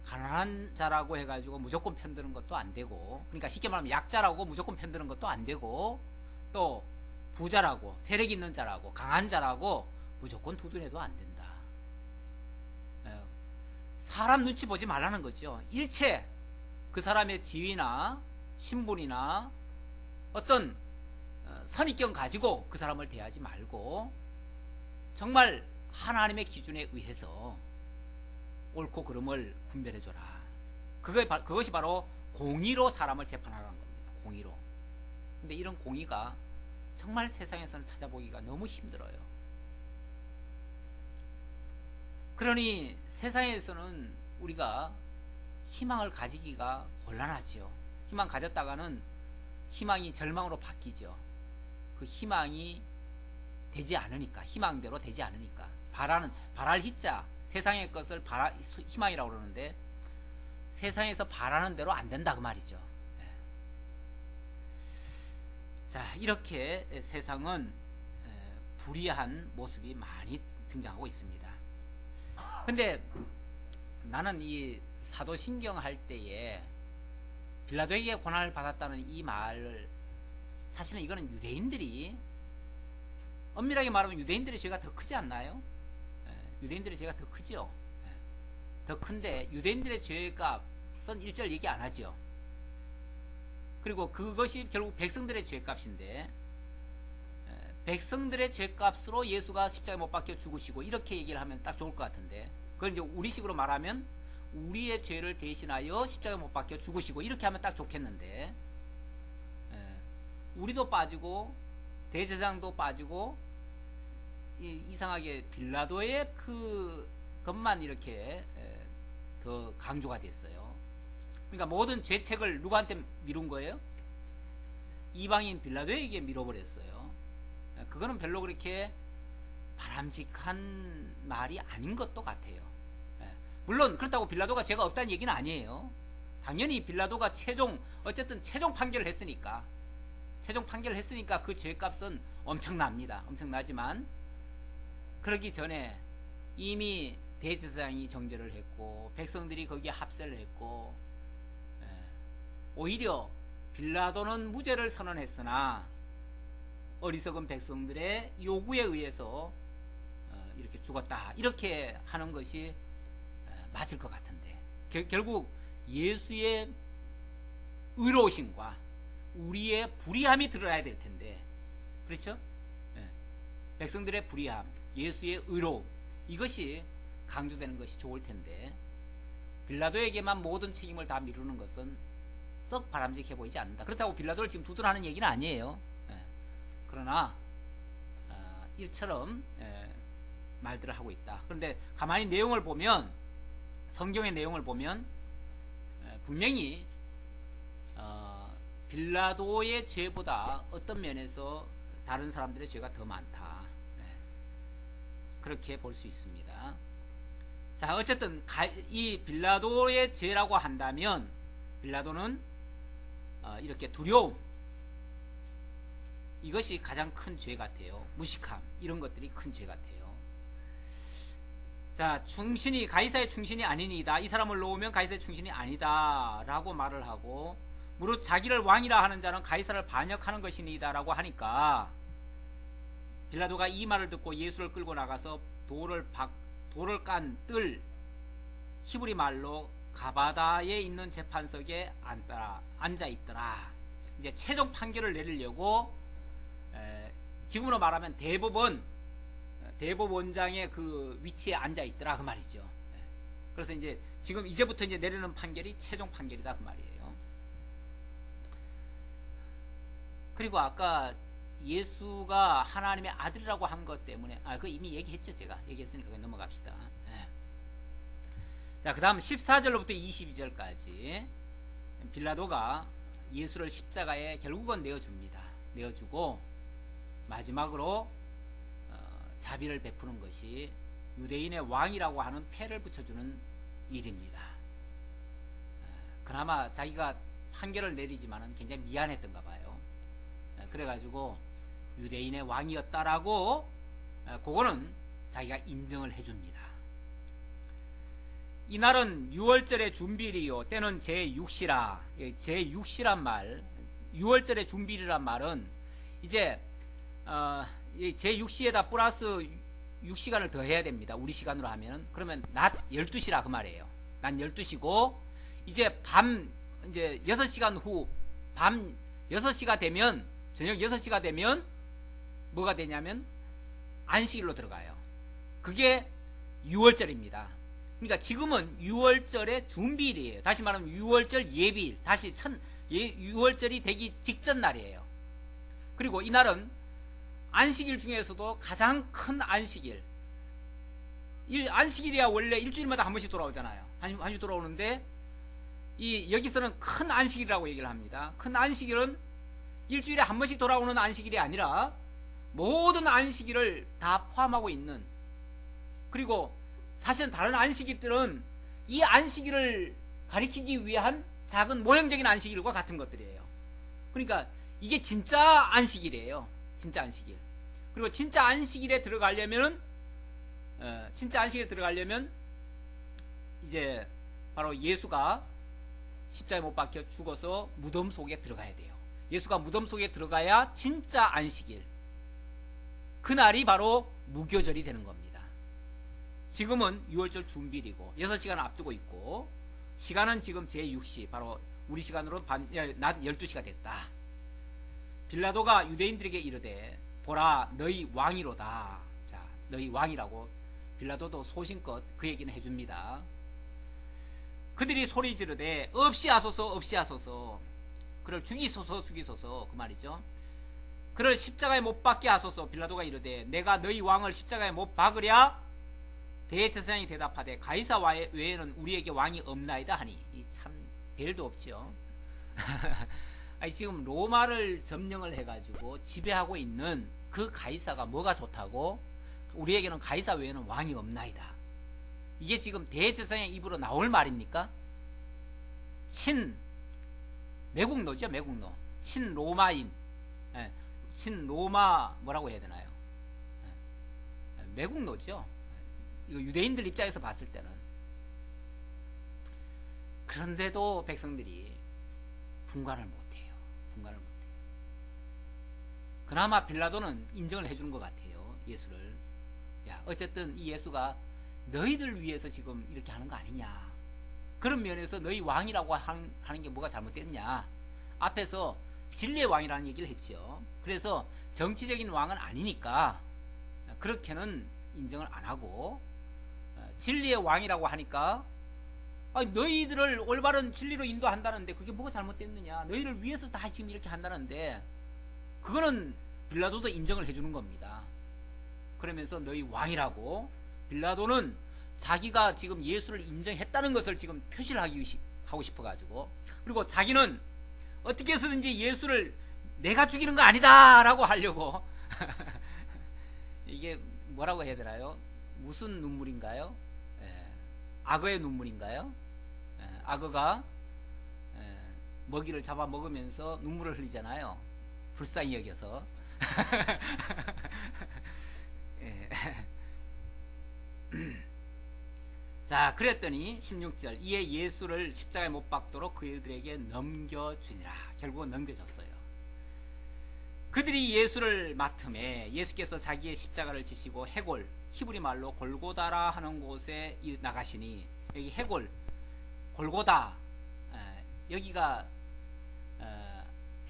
가난한 자라고 해가지고 무조건 편드는 것도 안 되고, 그러니까 쉽게 말하면 약자라고 무조건 편드는 것도 안 되고, 또 부자라고 세력 있는 자라고 강한 자라고 무조건 두둔해도 안 된다. 사람 눈치 보지 말라는 거죠. 일체 그 사람의 지위나 신분이나 어떤 선입견 가지고 그 사람을 대하지 말고 정말 하나님의 기준에 의해서 옳고 그름을 분별해줘라. 그것이 바로 공의로 사람을 재판하라는 겁니다. 공의로. 근데 이런 공의가 정말 세상에서는 찾아보기가 너무 힘들어요. 그러니 세상에서는 우리가 희망을 가지기가 곤란하지요. 희망 가졌다가는 희망이 절망으로 바뀌죠. 그 희망이 되지 않으니까, 희망대로 되지 않으니까. 바랄 희자, 세상의 것을 희망이라고 그러는데 세상에서 바라는 대로 안 된다 그 말이죠. 자, 이렇게 세상은 불의한 모습이 많이 등장하고 있습니다. 근데 나는 이 사도신경 할 때에 빌라도에게 고난을 받았다는 이 말을, 사실은 이거는 유대인들이, 엄밀하게 말하면 유대인들의 죄가 더 크지 않나요? 유대인들의 죄가 더 크죠. 더 큰데 유대인들의 죄값은 1절 얘기 안 하죠. 그리고 그것이 결국 백성들의 죄값인데 백성들의 죄값으로 예수가 십자가에 못 박혀 죽으시고 이렇게 얘기를 하면 딱 좋을 것 같은데 그걸 이제 우리식으로 말하면 우리의 죄를 대신하여 십자가에 못 박혀 죽으시고 이렇게 하면 딱 좋겠는데 우리도 빠지고 대제사장도 빠지고 이상하게 빌라도의 그것만 이렇게 더 강조가 됐어요. 그러니까 모든 죄책을 누구한테 미룬 거예요? 이방인 빌라도에게 밀어버렸어요. 그거는 별로 그렇게 바람직한 말이 아닌 것도 같아요. 물론 그렇다고 빌라도가 죄가 없다는 얘기는 아니에요. 당연히 빌라도가 어쨌든 최종 판결을 했으니까 그 죄값은 엄청납니다. 엄청나지만 그러기 전에 이미 대제사장이 정죄를 했고 백성들이 거기에 합세를 했고 오히려 빌라도는 무죄를 선언했으나 어리석은 백성들의 요구에 의해서 이렇게 죽었다 이렇게 하는 것이 맞을 것 같은데 결국 예수의 의로우심과 우리의 불의함이 드러나야 될 텐데 그렇죠? 백성들의 불의함, 예수의 의로움 이것이 강조되는 것이 좋을 텐데 빌라도에게만 모든 책임을 다 미루는 것은 썩 바람직해 보이지 않는다. 그렇다고 빌라도를 지금 두둔하는 얘기는 아니에요. 그러나 이처럼 말들을 하고 있다. 그런데 가만히 내용을 보면 성경의 내용을 보면 분명히 빌라도의 죄보다 어떤 면에서 다른 사람들의 죄가 더 많다. 그렇게 볼 수 있습니다. 자, 어쨌든 이 빌라도의 죄라고 한다면 빌라도는 이렇게 두려움 이것이 가장 큰 죄 같아요. 무식함 이런 것들이 큰 죄 같아요. 자, 가이사의 충신이 아니니이다. 이 사람을 놓으면 가이사의 충신이 아니다 라고 말을 하고 무릇 자기를 왕이라 하는 자는 가이사를 반역하는 것이니이다 라고 하니까 빌라도가 이 말을 듣고 예수를 끌고 나가서 돌을 깐 뜰 히브리 말로 가바다에 있는 재판석에 앉아 있더라. 이제 최종 판결을 내리려고 지금으로 말하면 대법원장의 그 위치에 앉아 있더라 그 말이죠. 그래서 이제부터 내리는 판결이 최종 판결이다 그 말이에요. 그리고 아까 예수가 하나님의 아들이라고 한 것 때문에 그거 이미 얘기했죠. 제가 얘기했으니까 그냥 넘어갑시다. 자, 그 다음 14절로부터 22절까지 빌라도가 예수를 십자가에 결국은 내어줍니다. 내어주고 마지막으로 자비를 베푸는 것이 유대인의 왕이라고 하는 패를 붙여주는 일입니다. 그나마 자기가 판결을 내리지만은 굉장히 미안했던가 봐요. 그래가지고 유대인의 왕이었다라고 그거는 자기가 인정을 해줍니다. 이날은 6월절의 준비일이요 때는 제6시라. 제6시란 말, 6월절의 준비일이란 말은 이제 제6시에다 플러스 6시간을 더 해야 됩니다. 우리 시간으로 하면. 그러면 낮 12시라 그 말이에요. 낮 12시고 이제 이제 6시간 후 밤 6시가 되면 저녁 6시가 되면 뭐가 되냐면 안식일로 들어가요. 그게 6월절입니다. 그러니까 지금은 6월절의 준비일이에요. 다시 말하면 6월절 예비일, 6월절이 되기 직전 날이에요. 그리고 이날은 안식일 중에서도 가장 큰 안식일. 안식일이야 원래 일주일마다 한 번씩 돌아오잖아요. 한 번씩 돌아오는데 여기서는 큰 안식일이라고 얘기를 합니다. 큰 안식일은 일주일에 한 번씩 돌아오는 안식일이 아니라 모든 안식일을 다 포함하고 있는, 그리고 사실은 다른 안식일들은 이 안식일을 가리키기 위한 작은 모형적인 안식일과 같은 것들이에요. 그러니까 이게 진짜 안식일이에요. 진짜 안식일. 그리고 진짜 안식일에 들어가려면 이제 바로 예수가 십자가에 못 박혀 죽어서 무덤 속에 들어가야 돼요. 예수가 무덤 속에 들어가야 진짜 안식일. 그날이 바로 무교절이 되는 겁니다. 지금은 6월절 준비일이고 6시간 앞두고 있고 시간은 지금 제6시 바로 우리 시간으로 낮 12시가 됐다. 빌라도가 유대인들에게 이르되 보라 너희 왕이로다. 자, 너희 왕이라고 빌라도도 소신껏 그 얘기는 해줍니다. 그들이 소리 지르되 없이 하소서 없이 하소서, 그를 죽이소서 죽이소서, 그 말이죠. 그를 십자가에 못 박게 하소서. 빌라도가 이르되 내가 너희 왕을 십자가에 못 박으랴? 대제사장이 대답하되 가이사 외에는 우리에게 왕이 없나이다 하니. 참 벨도 없죠. 아니, 지금 로마를 점령을 해가지고 지배하고 있는 그 가이사가 뭐가 좋다고? 우리에게는 가이사 외에는 왕이 없나이다. 이게 지금 대제사장의 입으로 나올 말입니까? 매국노죠, 매국노. 친로마인, 친로마 뭐라고 해야 되나요? 매국노죠. 이거 유대인들 입장에서 봤을 때는. 그런데도 백성들이 분간을 못해요. 분간을 못해요. 그나마 빌라도는 인정을 해주는 것 같아요. 예수를. 야, 어쨌든 이 예수가 너희들 위해서 지금 이렇게 하는 거 아니냐. 그런 면에서 너희 왕이라고 하는 게 뭐가 잘못됐냐. 앞에서 진리의 왕이라는 얘기를 했죠. 그래서 정치적인 왕은 아니니까 그렇게는 인정을 안 하고, 진리의 왕이라고 하니까 너희들을 올바른 진리로 인도한다는데 그게 뭐가 잘못됐느냐. 너희를 위해서 다 지금 이렇게 한다는데 그거는 빌라도도 인정을 해주는 겁니다. 그러면서 너희 왕이라고, 빌라도는 자기가 지금 예수를 인정했다는 것을 지금 표시를 하고 싶어가지고, 그리고 자기는 어떻게 해서든지 예수를 내가 죽이는 거 아니다 라고 하려고 이게 뭐라고 해야 되나요? 무슨 눈물인가요? 악어의 눈물인가요? 악어가 먹이를 잡아 먹으면서 눈물을 흘리잖아요. 불쌍히 여겨서. 자, 그랬더니 16절 이에 예수를 십자가에 못 박도록 그들에게 넘겨주니라. 결국은 넘겨줬어요. 그들이 예수를 맡음에 예수께서 자기의 십자가를 지시고 해골, 히브리 말로 골고다라 하는 곳에 나가시니, 여기 해골, 골고다, 여기가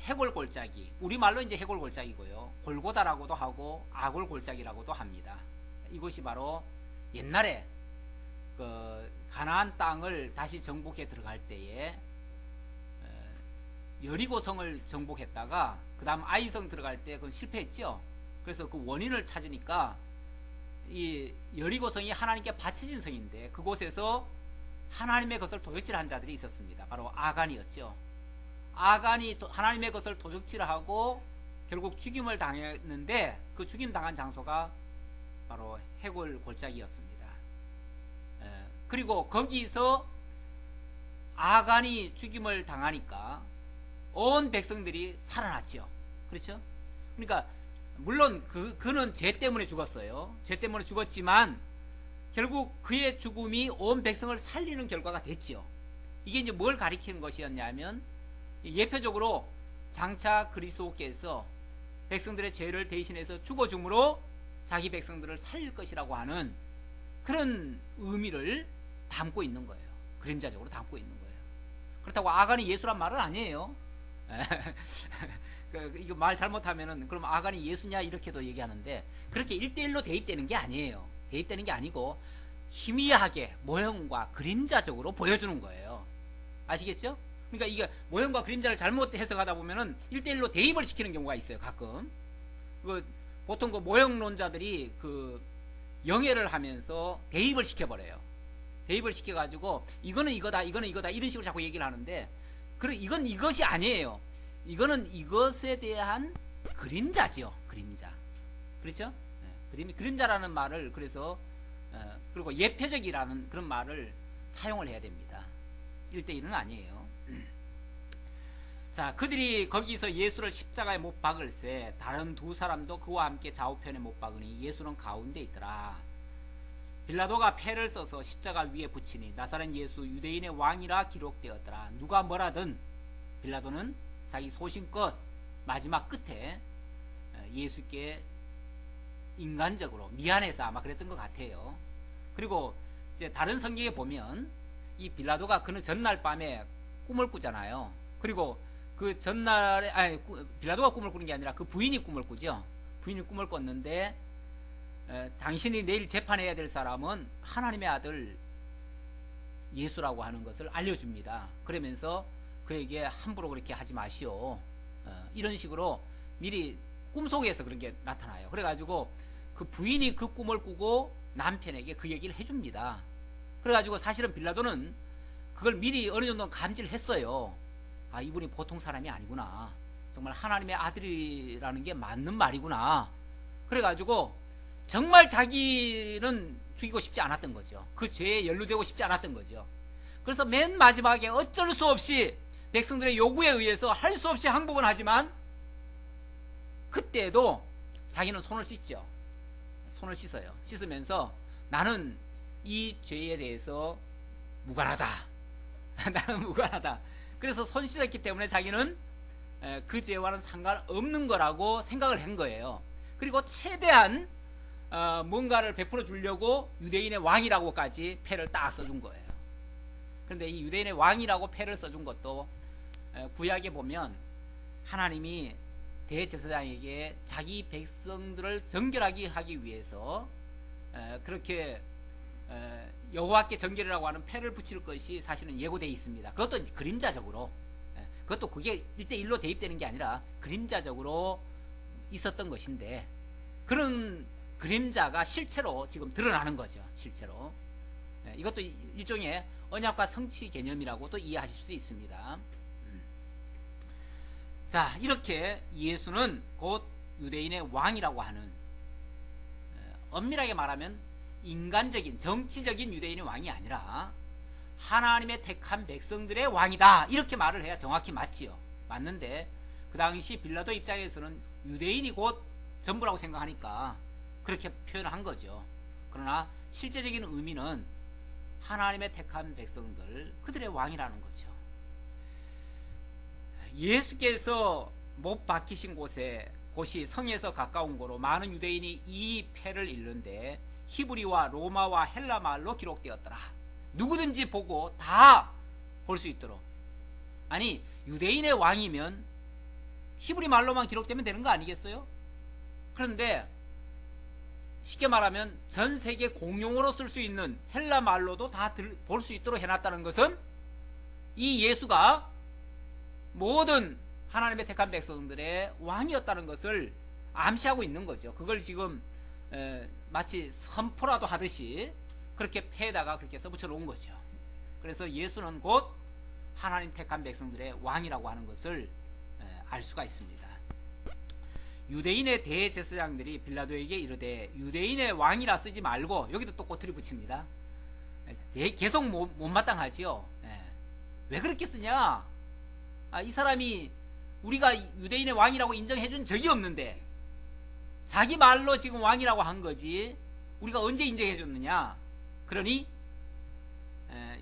해골 골짜기, 우리 말로 이제 해골 골짜기고요. 골고다라고도 하고 아골 골짜기라고도 합니다. 이곳이 바로 옛날에 그 가나안 땅을 다시 정복해 들어갈 때에 여리고성을 정복했다가 그 다음 아이성 들어갈 때 그건 실패했죠. 그래서 그 원인을 찾으니까 이 여리고성이 하나님께 바쳐진 성인데 그곳에서 하나님의 것을 도적질한 자들이 있었습니다. 바로 아간이었죠. 아간이 하나님의 것을 도적질하고 결국 죽임을 당했는데 그 죽임 당한 장소가 바로 해골 골짜기였습니다. 그리고 거기서 아간이 죽임을 당하니까 온 백성들이 살아났죠. 그렇죠? 그러니까 물론 그는 죄 때문에 죽었어요. 죄 때문에 죽었지만 결국 그의 죽음이 온 백성을 살리는 결과가 됐죠. 이게 이제 뭘 가리키는 것이었냐면, 예표적으로 장차 그리스도께서 백성들의 죄를 대신해서 죽어줌으로 자기 백성들을 살릴 것이라고 하는 그런 의미를 담고 있는 거예요. 그림자적으로 담고 있는 거예요. 그렇다고 아간이 예수란 말은 아니에요. 이거 말 잘못하면은 그럼 아간이 예수냐 이렇게도 얘기하는데, 그렇게 1대1로 대입되는 게 아니에요. 대입되는 게 아니고 희미하게 모형과 그림자적으로 보여주는 거예요. 아시겠죠? 그러니까 이게 모형과 그림자를 잘못 해석하다 보면은 1대1로 대입을 시키는 경우가 있어요. 가끔 보통 그 모형론자들이 그 영해를 하면서 대입을 시켜버려요. 대입을 시켜가지고 이거는 이거다, 이거는 이거다, 이런 식으로 자꾸 얘기를 하는데, 이건 이것이 아니에요. 이거는 이것에 대한 그림자죠. 그림자. 그렇죠? 그림자라는 말을, 그래서 그리고 예표적이라는 그런 말을 사용을 해야 됩니다. 1대1은 아니에요. 자, 그들이 거기서 예수를 십자가에 못 박을새 다른 두 사람도 그와 함께 좌우편에 못 박으니 예수는 가운데 있더라. 빌라도가 패를 써서 십자가 위에 붙이니 나사렛 예수 유대인의 왕이라 기록되었더라. 누가 뭐라든 빌라도는 자기 소신껏 마지막 끝에 예수께 인간적으로 미안해서 아마 그랬던 것 같아요. 그리고 이제 다른 성경에 보면 이 빌라도가 그는 전날 밤에 꿈을 꾸잖아요. 그리고 그 전날에 빌라도가 꿈을 꾸는 게 아니라 그 부인이 꿈을 꾸죠. 부인이 꿈을 꿨는데 당신이 내일 재판해야 될 사람은 하나님의 아들 예수라고 하는 것을 알려줍니다. 그러면서 그에게 함부로 그렇게 하지 마시오. 이런 식으로 미리 꿈속에서 그런 게 나타나요. 그래가지고 그 부인이 그 꿈을 꾸고 남편에게 그 얘기를 해줍니다. 그래가지고 사실은 빌라도는 그걸 미리 어느 정도 감지를 했어요. 아, 이분이 보통 사람이 아니구나. 정말 하나님의 아들이라는 게 맞는 말이구나. 그래가지고 정말 자기는 죽이고 싶지 않았던 거죠. 그 죄에 연루되고 싶지 않았던 거죠. 그래서 맨 마지막에 어쩔 수 없이 백성들의 요구에 의해서 할 수 없이 항복은 하지만 그때도 자기는 손을 씻죠. 손을 씻어요. 씻으면서 나는 이 죄에 대해서 무관하다. 나는 무관하다. 그래서 손 씻었기 때문에 자기는 그 죄와는 상관없는 거라고 생각을 한 거예요. 그리고 최대한 뭔가를 베풀어 주려고 유대인의 왕이라고까지 패를 딱 써준 거예요. 그런데 이 유대인의 왕이라고 패를 써준 것도 구약에 보면 하나님이 대제사장에게 자기 백성들을 정결하게 하기 위해서 그렇게 여호와께 정결이라고 하는 패를 붙일 것이 사실은 예고되어 있습니다. 그것도 이제 그림자적으로, 그것도 그게 1대1로 대입되는 게 아니라 그림자적으로 있었던 것인데, 그런 그림자가 실체로 지금 드러나는 거죠. 실체로. 이것도 일종의 언약과 성취 개념이라고 또 이해하실 수 있습니다. 자, 이렇게 예수는 곧 유대인의 왕이라고 하는, 엄밀하게 말하면 인간적인 정치적인 유대인의 왕이 아니라 하나님의 택한 백성들의 왕이다, 이렇게 말을 해야 정확히 맞지요. 맞는데 그 당시 빌라도 입장에서는 유대인이 곧 전부라고 생각하니까 그렇게 표현을 한 거죠. 그러나 실제적인 의미는 하나님의 택한 백성들, 그들의 왕이라는 거죠. 예수께서 못 박히신 곳이 성에서 가까운 거로 많은 유대인이 이 패를 읽는데 히브리와 로마와 헬라 말로 기록되었더라. 누구든지 보고 다 볼 수 있도록. 아니, 유대인의 왕이면 히브리 말로만 기록되면 되는 거 아니겠어요? 그런데 쉽게 말하면 전 세계 공용어로 쓸 수 있는 헬라 말로도 다 볼 수 있도록 해놨다는 것은 이 예수가 모든 하나님의 택한 백성들의 왕이었다는 것을 암시하고 있는 거죠. 그걸 지금 마치 선포라도 하듯이 그렇게 패에다가 그렇게 써붙여 놓은 거죠. 그래서 예수는 곧 하나님 택한 백성들의 왕이라고 하는 것을 알 수가 있습니다. 유대인의 대제사장들이 빌라도에게 이르되 유대인의 왕이라 쓰지 말고, 여기도 또 꼬투리 붙입니다. 계속 못마땅하지요. 왜 그렇게 쓰냐? 이 사람이 우리가 유대인의 왕이라고 인정해 준 적이 없는데 자기 말로 지금 왕이라고 한 거지 우리가 언제 인정해 줬느냐? 그러니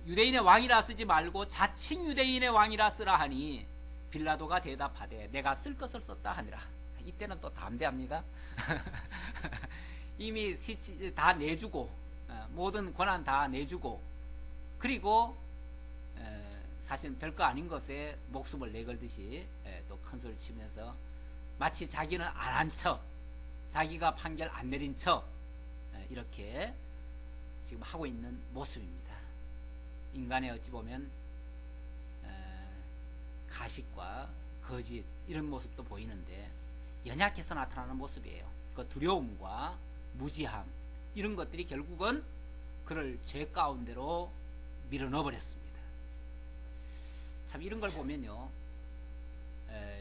유대인의 왕이라 쓰지 말고 자칭 유대인의 왕이라 쓰라 하니 빌라도가 대답하되 내가 쓸 것을 썼다 하니라. 이때는 또 담대합니다. 이미 다 내주고 모든 권한 다 내주고, 그리고 사실 별거 아닌 것에 목숨을 내걸듯이 또 큰 소리 치면서 마치 자기는 안 한 척, 자기가 판결 안 내린 척 이렇게 지금 하고 있는 모습입니다. 인간의 어찌 보면 가식과 거짓 이런 모습도 보이는데 연약해서 나타나는 모습이에요. 그 두려움과 무지함 이런 것들이 결국은 그를 죄 가운데로 밀어넣어 버렸습니다. 참 이런 걸 보면요,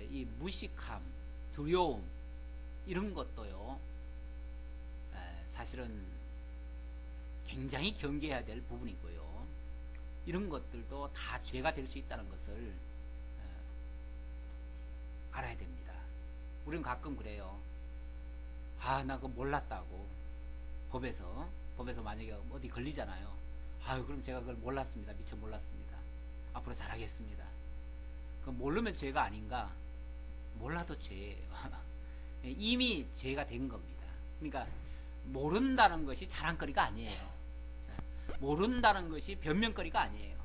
이 무식함, 두려움 이런 것도요 사실은 굉장히 경계해야 될 부분이고요, 이런 것들도 다 죄가 될 수 있다는 것을 알아야 됩니다. 우리는 가끔 그래요. 나 그거 몰랐다고. 법에서 만약에 어디 걸리잖아요. 그럼 제가 그걸 몰랐습니다. 미처 몰랐습니다. 앞으로 잘하겠습니다. 그 모르면 죄가 아닌가? 몰라도 죄예요. 이미 죄가 된 겁니다. 그러니까 모른다는 것이 자랑거리가 아니에요. 모른다는 것이 변명거리가 아니에요.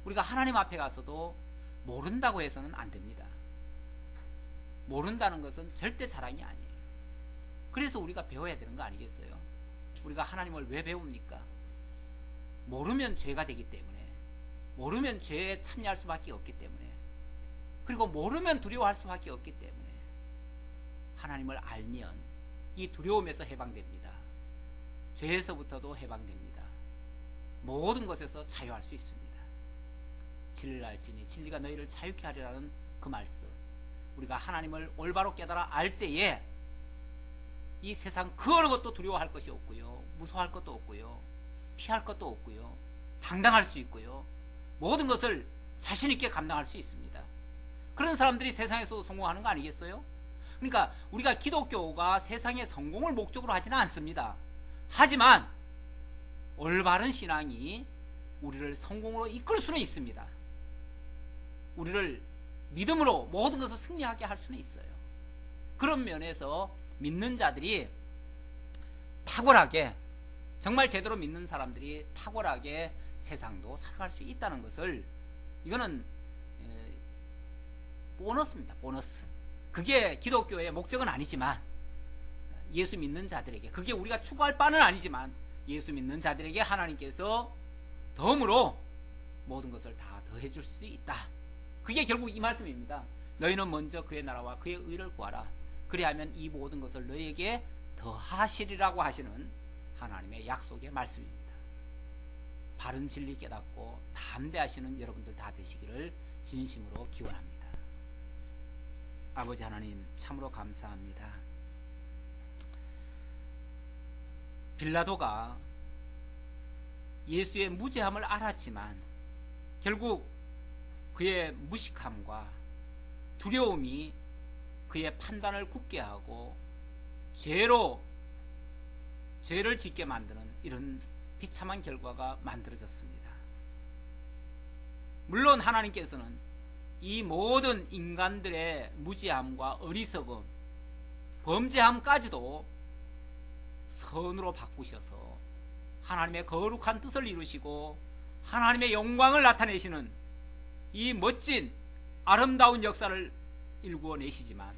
우리가 하나님 앞에 가서도 모른다고 해서는 안 됩니다. 모른다는 것은 절대 자랑이 아니에요. 그래서 우리가 배워야 되는 거 아니겠어요? 우리가 하나님을 왜 배웁니까? 모르면 죄가 되기 때문에, 모르면 죄에 참여할 수밖에 없기 때문에, 그리고 모르면 두려워할 수밖에 없기 때문에, 하나님을 알면 이 두려움에서 해방됩니다. 죄에서부터도 해방됩니다. 모든 것에서 자유할 수 있습니다. 진리를 알지니 진리가 너희를 자유케 하리라는 그 말씀, 우리가 하나님을 올바로 깨달아 알 때에 이 세상 그 어느 것도 두려워할 것이 없고요, 무서워할 것도 없고요, 피할 것도 없고요, 당당할 수 있고요, 모든 것을 자신 있게 감당할 수 있습니다. 그런 사람들이 세상에서 성공하는 거 아니겠어요? 그러니까 우리가 기독교가 세상의 성공을 목적으로 하지는 않습니다. 하지만 올바른 신앙이 우리를 성공으로 이끌 수는 있습니다. 우리를 믿음으로 모든 것을 승리하게 할 수는 있어요. 그런 면에서 믿는 자들이 탁월하게, 정말 제대로 믿는 사람들이 탁월하게 세상도 살아갈 수 있다는 것을, 이거는 보너스입니다. 보너스. 그게 기독교의 목적은 아니지만, 예수 믿는 자들에게, 그게 우리가 추구할 바는 아니지만, 예수 믿는 자들에게 하나님께서 덤으로 모든 것을 다 더해 줄 수 있다. 그게 결국 이 말씀입니다. 너희는 먼저 그의 나라와 그의 의를 구하라. 그리하면 이 모든 것을 너희에게 더하시리라고 하시는 하나님의 약속의 말씀입니다. 바른 진리 깨닫고 담대하시는 여러분들 다 되시기를 진심으로 기원합니다. 아버지 하나님, 참으로 감사합니다. 빌라도가 예수의 무죄함을 알았지만 결국 그의 무식함과 두려움이 그의 판단을 굳게 하고 죄를 짓게 만드는 이런 비참한 결과가 만들어졌습니다. 물론 하나님께서는 이 모든 인간들의 무지함과 어리석음, 범죄함까지도 선으로 바꾸셔서 하나님의 거룩한 뜻을 이루시고 하나님의 영광을 나타내시는 이 멋진 아름다운 역사를 일구어내시지만,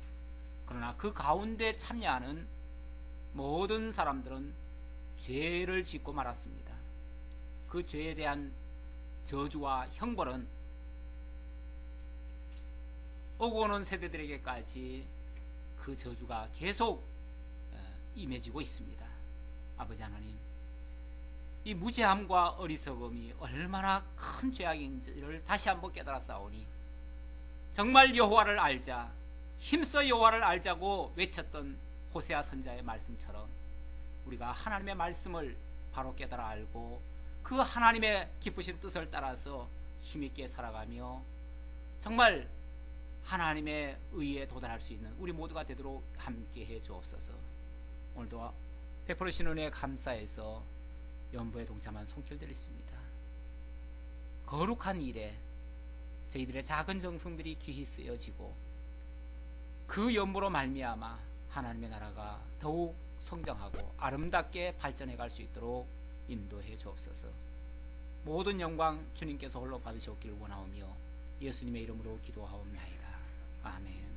그러나 그 가운데 참여하는 모든 사람들은 죄를 짓고 말았습니다. 그 죄에 대한 저주와 형벌은 오고 오는 세대들에게까지 그 저주가 계속 임해지고 있습니다. 아버지 하나님, 이 무죄함과 어리석음이 얼마나 큰 죄악인지를 다시 한번 깨달았사오니, 정말 여호와를 알자, 힘써 여호와를 알자고 외쳤던 호세아 선자의 말씀처럼 우리가 하나님의 말씀을 바로 깨달아 알고 그 하나님의 기쁘신 뜻을 따라서 힘있게 살아가며 정말 하나님의 의에 도달할 수 있는 우리 모두가 되도록 함께해 주옵소서. 오늘도 베풀으신 은혜에 감사해서 연보에 동참한 손길드렸습니다. 거룩한 일에 저희들의 작은 정성들이 귀히 쓰여지고 그 연보로 말미암아 하나님의 나라가 더욱 성장하고 아름답게 발전해 갈 수 있도록 인도해 주옵소서. 모든 영광 주님께서 홀로 받으셨기를 원하오며 예수님의 이름으로 기도하옵나이다. 아멘.